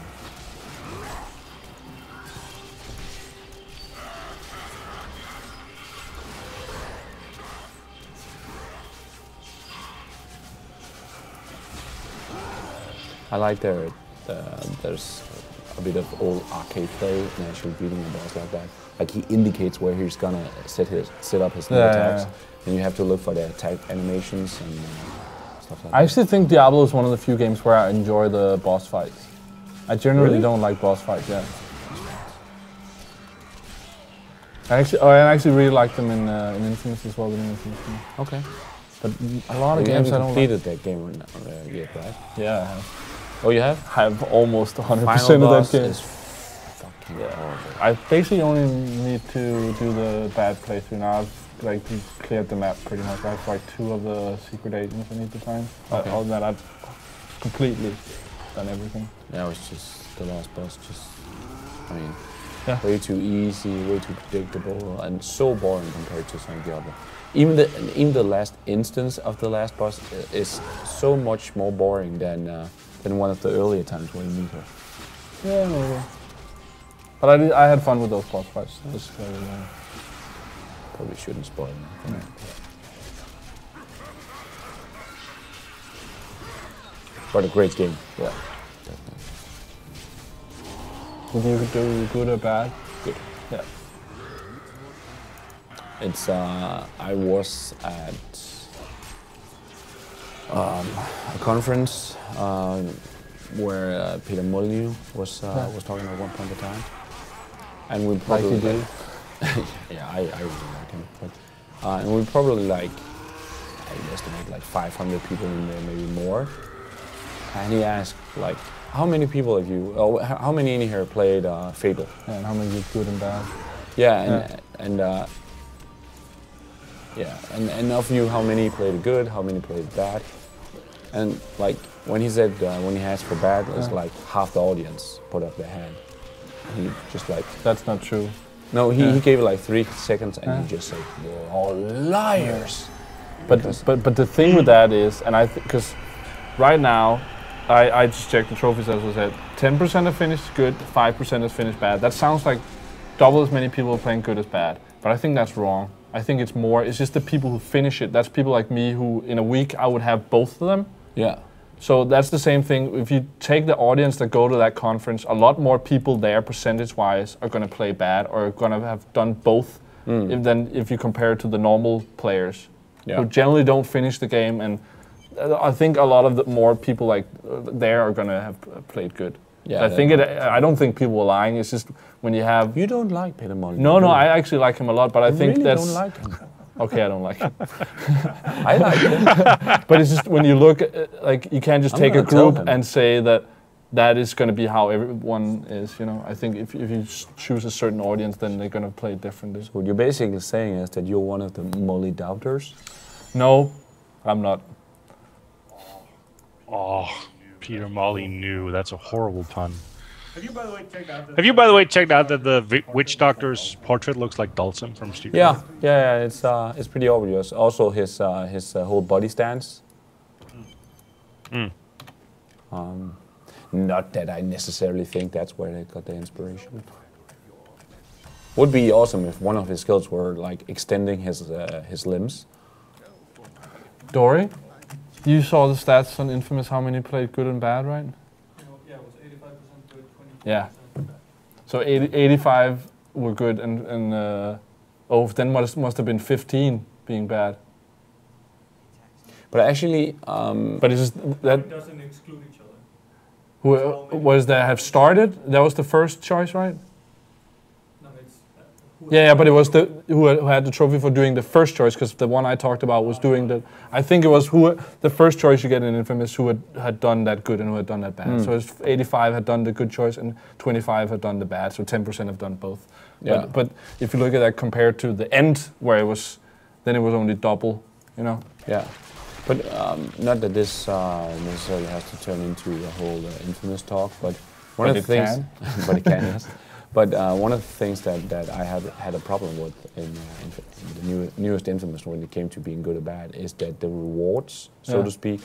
I like there's a bit of old arcade play and actually beating a boss like that. Like he indicates where he's gonna set up his attacks, and you have to look for the attack animations and stuff like that. I actually think Diablo is one of the few games where I enjoy the boss fights. I generally don't like boss fights. Yeah. I actually really like them in Infamous as well. Okay. But a lot of games I don't like. You haven't completed that game yet, right? Yeah, I have. Oh, you have? I have almost 100% of that game. Is fucking horrible. I basically only need to do the bad playthrough now. I've like cleared the map pretty much. I have like 2 of the secret agents I need to find. Okay. Other than that, I've completely done everything. Yeah, it's just the last boss. Way too easy, way too predictable, and so boring compared to some Diablo. Even the last instance of the last boss is so much more boring than one of the earlier times when you meet her. Yeah, maybe. But I had fun with those boss fights. Probably shouldn't spoil anything. but a great game. Yeah. Would you do good or bad? Good. Yeah. It's I was at a conference where Peter Molyneux was talking at one point in time, and we probably like he did. yeah, I really like him, but and we probably like I estimate like 500 people in there, maybe more. And he asked like, how many people have you? Oh, how many in here played Fable? Yeah, and how many did good and bad? Yeah, and of you, how many played good? How many played bad? And like when he said when he asked for bad, it's like half the audience put up their hand. He just like that's not true. No, he gave it like 3 seconds, and he just said, "You're all liars." But the thing with that is, and because right now, I just checked the trophies as I said. 10% have finished good, 5% have finished bad. That sounds like double as many people are playing good as bad. But I think that's wrong. I think it's more. It's just the people who finish it. That's people like me who, in a week, I would have both of them. Yeah. So that's the same thing. If you take the audience that go to that conference, a lot more people there, percentage-wise, are going to play bad or are going to have done both. Than if you compare it to the normal players, who generally don't finish the game. And I think a lot of the more people like there are going to have played good. Yeah, I don't think people are lying. It's just when you have. You don't like Peter Molyneux. No, I actually like him a lot, but I think really that's. Don't like him. Okay, I don't like him. I like him. But it's just when you look at, like, you can't just take a group and say that is going to be how everyone is, you know. I think if you choose a certain audience, then they're going to play differently. So what you're basically saying is that you're one of the Molly doubters? No, I'm not. Oh, Peter Molyneux. That's a horrible pun. Have you, by the way, checked out that the witch doctor's portrait looks like Dulcim from Street Yeah, it's pretty obvious. Also, his whole body stance. Not that I necessarily think that's where they got the inspiration. Would be awesome if one of his skills were like extending his limbs. Dory, you saw the stats on Infamous. How many played good and bad, right? Yeah, it was 85% good, 20% Yeah. bad. So 85 were good, and then must have been 15 being bad. But actually, but it's just that. It doesn't exclude each other. Who was that have started? That was the first choice, right? No, it's Yeah, but it was the who had the trophy for doing the first choice, because the one I talked about was doing the. I think it was the first choice you get in Infamous who had done that good and who had done that bad. So it's 85 had done the good choice and 25 had done the bad. So 10% have done both. Yeah. But if you look at that compared to the end where it was, then it was only double. You know. Yeah. But not that this necessarily has to turn into a whole Infamous talk, but one of the things, but it can, yes. But one of the things that I have had a problem with in the newest Infamous, when it came to being good or bad, is that the rewards, so to speak,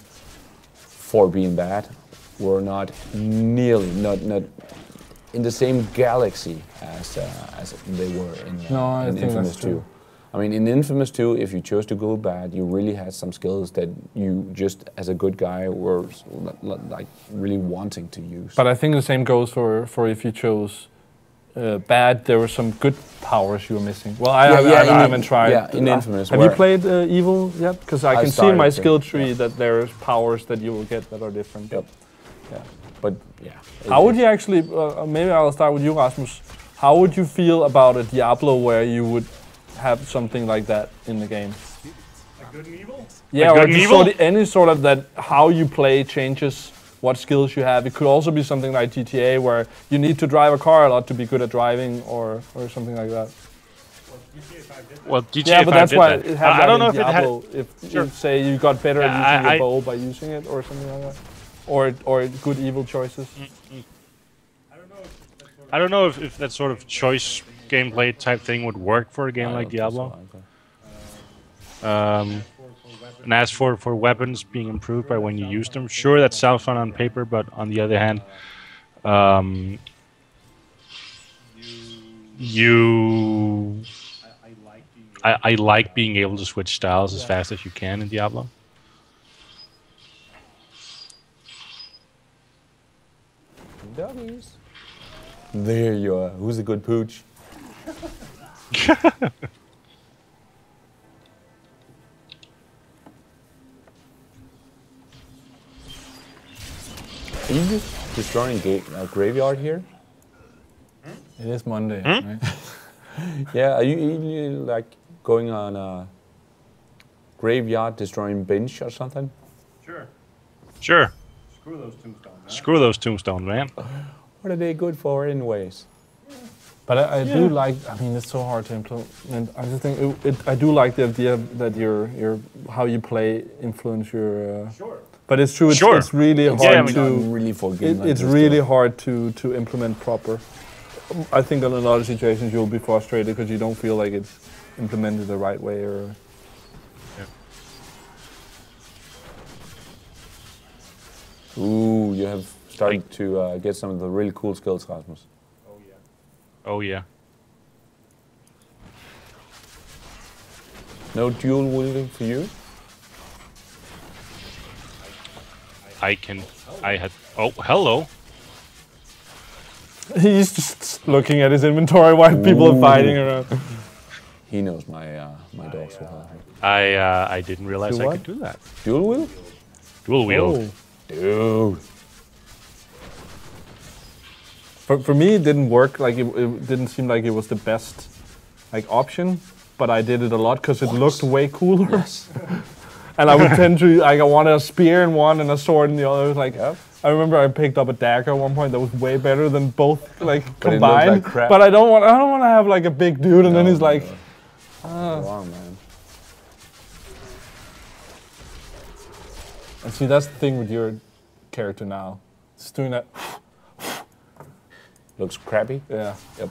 for being bad, were not nearly not in the same galaxy as they were in Infamous 2. I mean, in Infamous 2, if you chose to go bad, you really had some skills that you just, as a good guy, were like really wanting to use. But I think the same goes for if you chose bad. There were some good powers you were missing. Well, I haven't tried. Yeah, in Infamous. Have you played Evil yet? Because I can see in my skill tree that there's powers that you will get that are different. Yep. Yeah. But yeah. How would you actually? Maybe I'll start with you, Rasmus. How would you feel about a Diablo where you would have something like that in the game? Like good and evil? Yeah, like or just any sort of that how you play changes what skills you have. It could also be something like GTA where you need to drive a car a lot to be good at driving, or something like that. Well, GTA yeah, but that's why that. it had I don't know if Diablo, if sure. you say you got better at using your bow by using it or something like that, or good evil choices. I don't know if that sort of choice gameplay type thing would work for a game like Diablo. And as for weapons being improved by when you use them, sure, that sounds fun on paper, but on the other hand, I like being able to switch styles as fast as you can in Diablo. Doggies. There you are. Who's a good pooch? Are you just destroying a graveyard here? It is Monday, right? Yeah, are you like going on a graveyard destroying bench or something? Sure. Sure. Screw those tombstones, man. Screw those tombstones, man. What are they good for anyways? But I do like. I mean, it's so hard to implement. I just think I do like the idea that your how you play influence your. Sure. But it's true. Sure. It's really hard Yeah, I mean, to. I'm really forgetting like It's this really stuff. hard to implement proper. I think in a lot of situations you'll be frustrated because you don't feel like it's implemented the right way or. Ooh, you have started to get some of the really cool skills, Rasmus. Oh yeah. Oh yeah. No dual wielding for you? I had. Oh, hello. He's just looking at his inventory while people are fighting around. He knows my my dogs well. I didn't realize Do I what? could do that. Dual wield? Dual wield. Oh. Dude. For me, it didn't work. Like it didn't seem like it was the best like option. But I did it a lot because it looked way cooler. Yes. And I would tend to like I wanted a spear in one and a sword in the other. It was like Yep. I remember I picked up a dagger at one point that was way better than both like But it looked combined. like crap. But I don't want to have like a big dude and then No, he's like. no. Wrong, man. And see, that's the thing with your character now. It's doing that. Looks crappy. Yeah. Yep.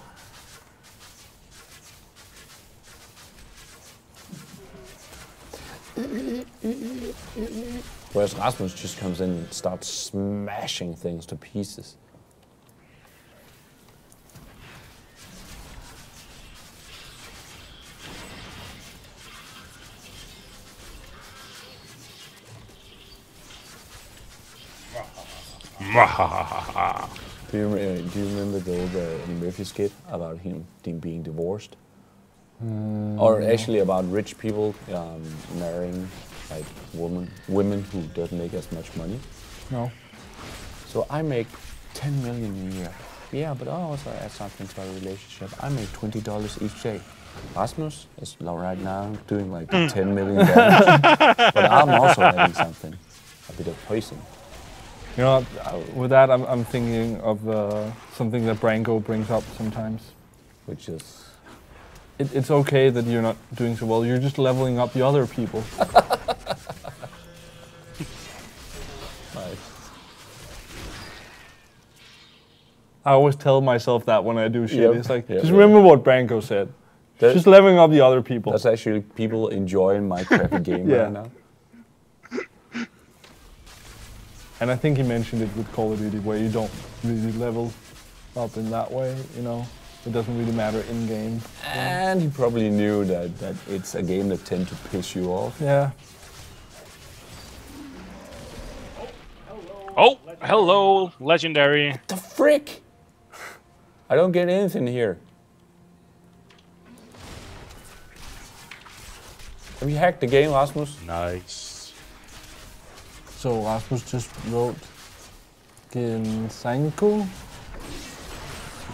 Whereas Rasmus just comes in and starts smashing things to pieces. Do you remember the old Murphy skit about him being divorced? Or actually about rich people marrying like women who doesn't make as much money. No. So I make 10 million a year. Yeah, but I also add something to our relationship. I make $20 each day. Rasmus is right now doing like 10 million but I'm also adding something, a bit of poison. You know, with that, I'm thinking of something that Branko brings up sometimes. Which is It's okay that you're not doing so well. You're just leveling up the other people. nice. I always tell myself that when I do shit. Yep. It's like, Yep, just yep. remember what Branko said. That- Just leveling up the other people. That's actually people enjoying my crappy game Yeah. right now. And I think he mentioned it with Call of Duty, where you don't really level up in that way, you know? It doesn't really matter in-game. And he probably knew that it's a game that tends to piss you off. Yeah. Oh, hello, legendary. The frick? I don't get anything here. Have you hacked the game, Rasmus? Nice. So Rasmus just wrote Gensanko?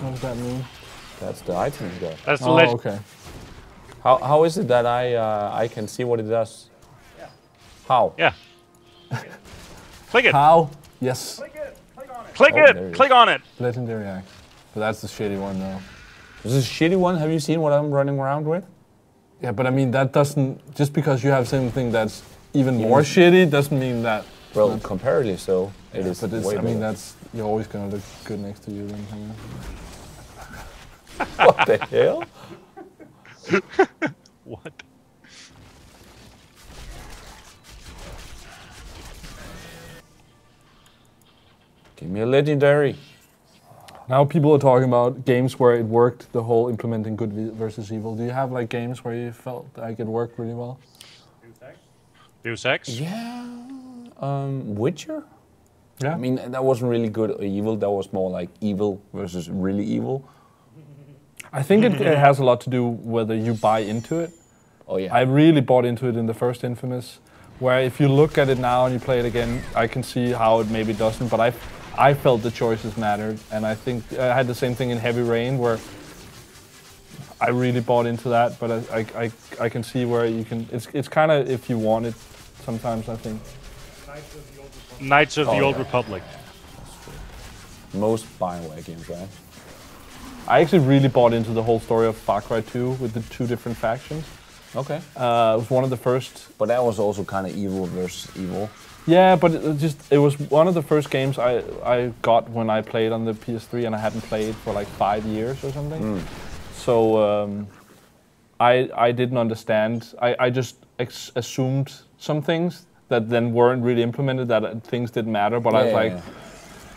What does that mean? That's the item you got. That's the Oh, legend. okay. How is it that I can see what it does? Yeah. How? Yeah. Click it. How? Yes. Click it. Click on it. Click Oh, there it. it Click on it. Legendary Act. But that's the shitty one, though. This is a shitty one. Have you seen what I'm running around with? Yeah, but I mean, that doesn't... Just because you have something that's even more shitty doesn't mean that... Well, comparatively so, it is But it's, way I mean, better. that's... You're always going to look good next to you then. What the hell? What? Give me a legendary. Now people are talking about games where it worked, the whole implementing good versus evil. Do you have like games where you felt like it worked really well? Deus Ex? Yeah. Witcher? Yeah. I mean, that wasn't really good or evil. That was more like evil versus really evil. I think it has a lot to do whether you buy into it. Oh yeah. I really bought into it in the first Infamous, where if you look at it now and you play it again, I can see how it maybe doesn't, but I felt the choices mattered, and I think I had the same thing in Heavy Rain, where I really bought into that, but I can see where you can, it's kind of if you want it sometimes, I think. Knights of the Old Republic. Most Bioware games, right? I actually really bought into the whole story of Far Cry 2 with the 2 different factions. Okay. It was one of the first. But that was also kind of evil versus evil. Yeah, but it was one of the first games I got when I played on the PS3, and I hadn't played for like 5 years or something. So I didn't understand. I just assumed some things that then weren't really implemented, that things didn't matter, but I was like,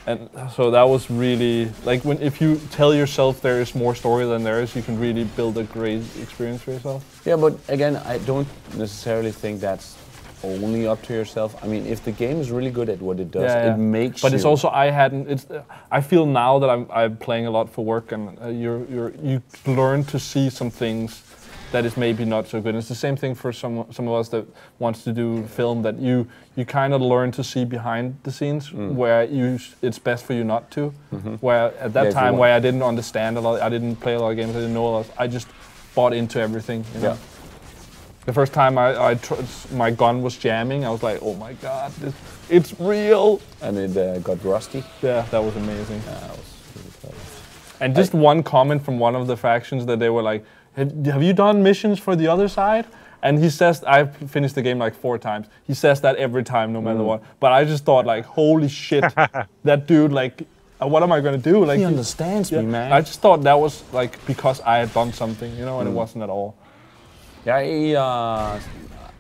and so that was really, like if you tell yourself there is more story than there is, you can really build a great experience for yourself. Yeah, but again, I don't necessarily think that's only up to yourself. I mean, if the game is really good at what it does, it makes but it's also, I feel now that I'm playing a lot for work, and you learn to see some things that is maybe not so good. It's the same thing for some of us that wants to do film, that you kind of learn to see behind the scenes where it's best for you not to. Where at that time where I didn't understand a lot, I didn't play a lot of games, I didn't know a lot, I just bought into everything. You know? The first time my gun was jamming, I was like, oh my god, it's real. And it got rusty. Yeah, that was amazing. That was really clever. And just one comment from one of the factions that they were like, have you done missions for the other side? And he says, I've finished the game like 4 times. He says that every time, no matter what. But I just thought, like, holy shit, that dude, like, what am I going to do? Like, he understands me, man. I just thought that was like because I had done something, you know, and it wasn't at all. Yeah,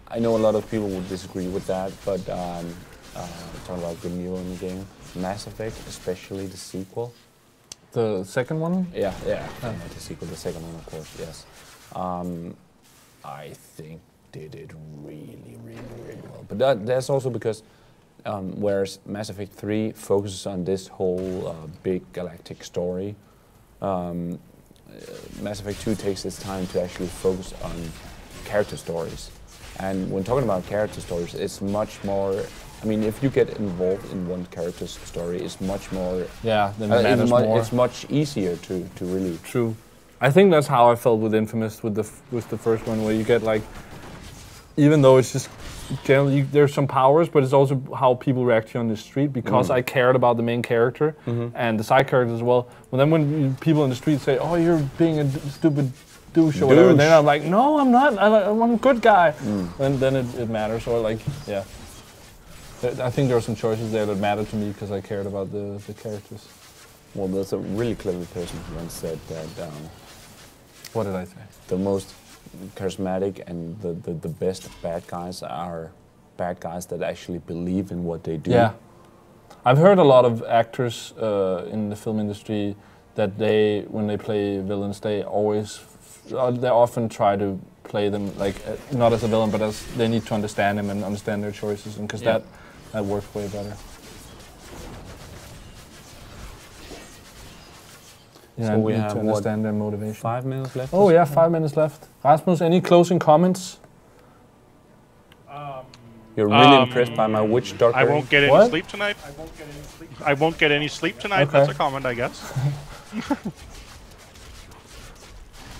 I know a lot of people would disagree with that, but talking about good new in the game, Mass Effect, especially the sequel. The second one? Yeah, the sequel, the second one, of course, yes. I think did it really, really, really well. But that's also because whereas Mass Effect 3 focuses on this whole big galactic story, Mass Effect 2 takes its time to actually focus on character stories. And when talking about character stories, it's much more, I mean, if you get involved in one character's story, it's much more... Yeah, then it matters more. It's much easier to really... True. I think that's how I felt with Infamous, with the first one, where you get like... Even though it's just... Generally, there's some powers, but it's also how people react to you on the street, because I cared about the main character and the side characters as well. But then when people in the street say, oh, you're being a stupid douche or whatever, then I'm like, no, I'm not, I'm a good guy. And then it matters, or like, yeah. I think there are some choices there that mattered to me because I cared about the characters. Well, there's a really clever person who once said that... what did I say? The most charismatic and the best bad guys are bad guys that actually believe in what they do. Yeah. I've heard a lot of actors in the film industry that when they play villains, they often try to play them like not as a villain, but as they need to understand him and understand their choices, and because that works way better. Yeah, so we have to understand their motivation. 5 minutes left? Oh yeah, 5 minutes left. Rasmus, any closing comments? You're really impressed by my witch doctor. I won't get any sleep tonight. I won't get any sleep tonight. Okay. That's a comment, I guess.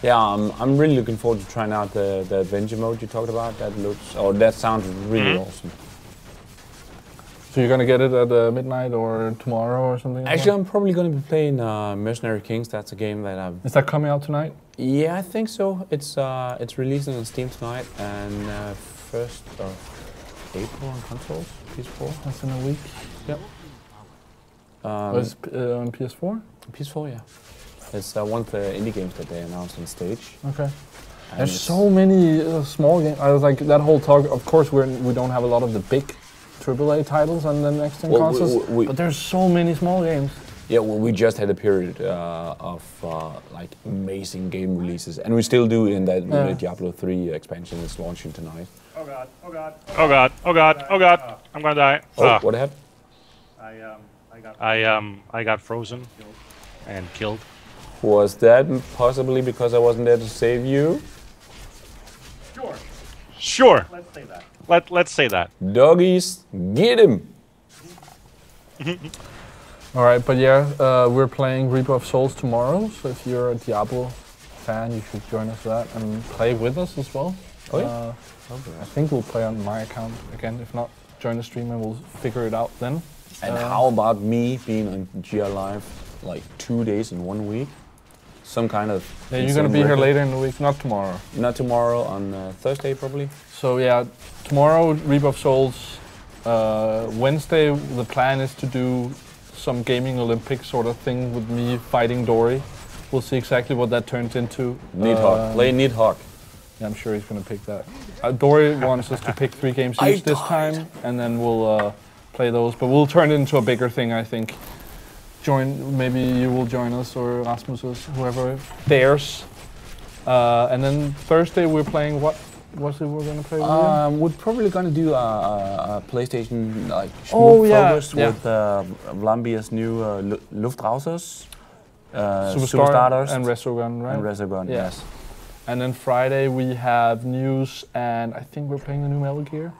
Yeah, I'm really looking forward to trying out the adventure mode you talked about. That sounds really awesome. So you're gonna get it at midnight or tomorrow or something? Actually, I'm probably gonna be playing Mercenary Kings. That's a game that I've... Is that coming out tonight? Yeah, I think so. It's releasing on Steam tonight, and 1st of April on consoles, PS4. That's in a week. Yep. Was on PS4? PS4, yeah. It's one of the indie games that they announced on stage. Okay. And there's so many small games. I was like, that whole talk. Of course, we don't have a lot of the big AAA titles on the next gen consoles, but there's so many small games. Yeah, well, we just had a period of like amazing game releases, and we still do in that Diablo 3 expansion is launching tonight. Oh god, oh god. Oh god, oh god, oh god. I'm gonna die. Oh, what happened? I got frozen and killed. Was that possibly because I wasn't there to save you? Sure. Let's say that. Let's say that. Doggies, get him! All right, but yeah, we're playing Reaper of Souls tomorrow, so if you're a Diablo fan, you should join us for that and play with us as well. Oh, yeah? I think we'll play on my account again. If not, join the stream and we'll figure it out then. And how about me being on GR Live like 2 days in 1 week? Some kind of... Yeah, you're going to be here later in the week, not tomorrow. Not tomorrow, on Thursday probably. So yeah, tomorrow, Reaper of Souls. Wednesday, the plan is to do some gaming Olympic sort of thing with me fighting Dory. We'll see exactly what that turns into. Needhawk. Play Needhawk. Yeah, I'm sure he's going to pick that. Dory wants us to pick 3 games each this time, and then we'll play those. But we'll turn it into a bigger thing, I think. Maybe you will join us, or Rasmus, whoever dares. And then Thursday we're playing what? Was it we're going to play? We're probably going to do a PlayStation like focus with Vlambeer's new Luftrausers, Superstarters, and Resogun, right? And Resogun, yes. And then Friday we have news, and I think we're playing the new Metal Gear.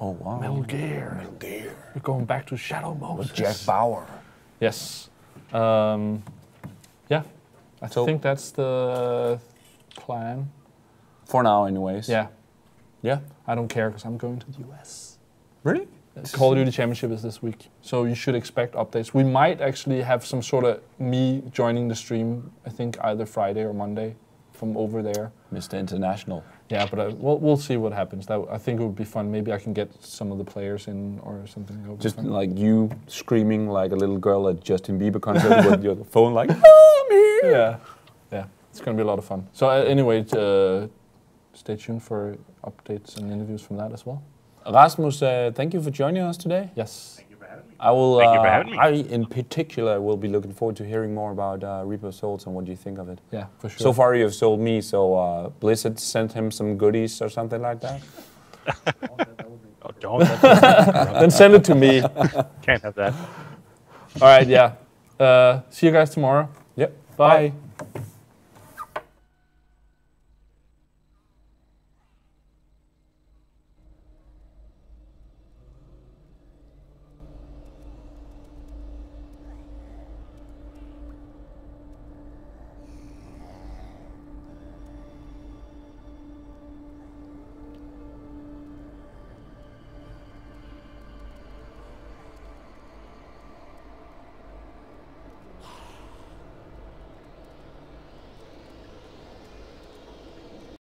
Oh wow! Metal Gear. We're going back to Shadow Moses. With Jack Bauer. Yes. Yeah. I think that's the plan. For now, anyways. Yeah. Yeah. I don't care because I'm going to the US. Really? Call of Duty Championship is this week, so you should expect updates. We might actually have some sort of me joining the stream. I think either Friday or Monday from over there. Mr. International. Yeah, but we'll see what happens. I think it would be fun. Maybe I can get some of the players in or something. Just like you screaming like a little girl at Justin Bieber concert with your phone like, I'm here! Yeah, yeah, it's going to be a lot of fun. So anyway, stay tuned for updates and interviews from that as well. Rasmus, thank you for joining us today. Yes. Thank you for having me. I will. Thank you for having me. I, in particular, will be looking forward to hearing more about Reaper of Souls and what you think of it. Yeah, for sure. So far, you have sold me. So Blizzard sent him some goodies or something like that. Oh, don't. Then send it to me. Can't have that. All right, yeah. See you guys tomorrow. Yep. Bye.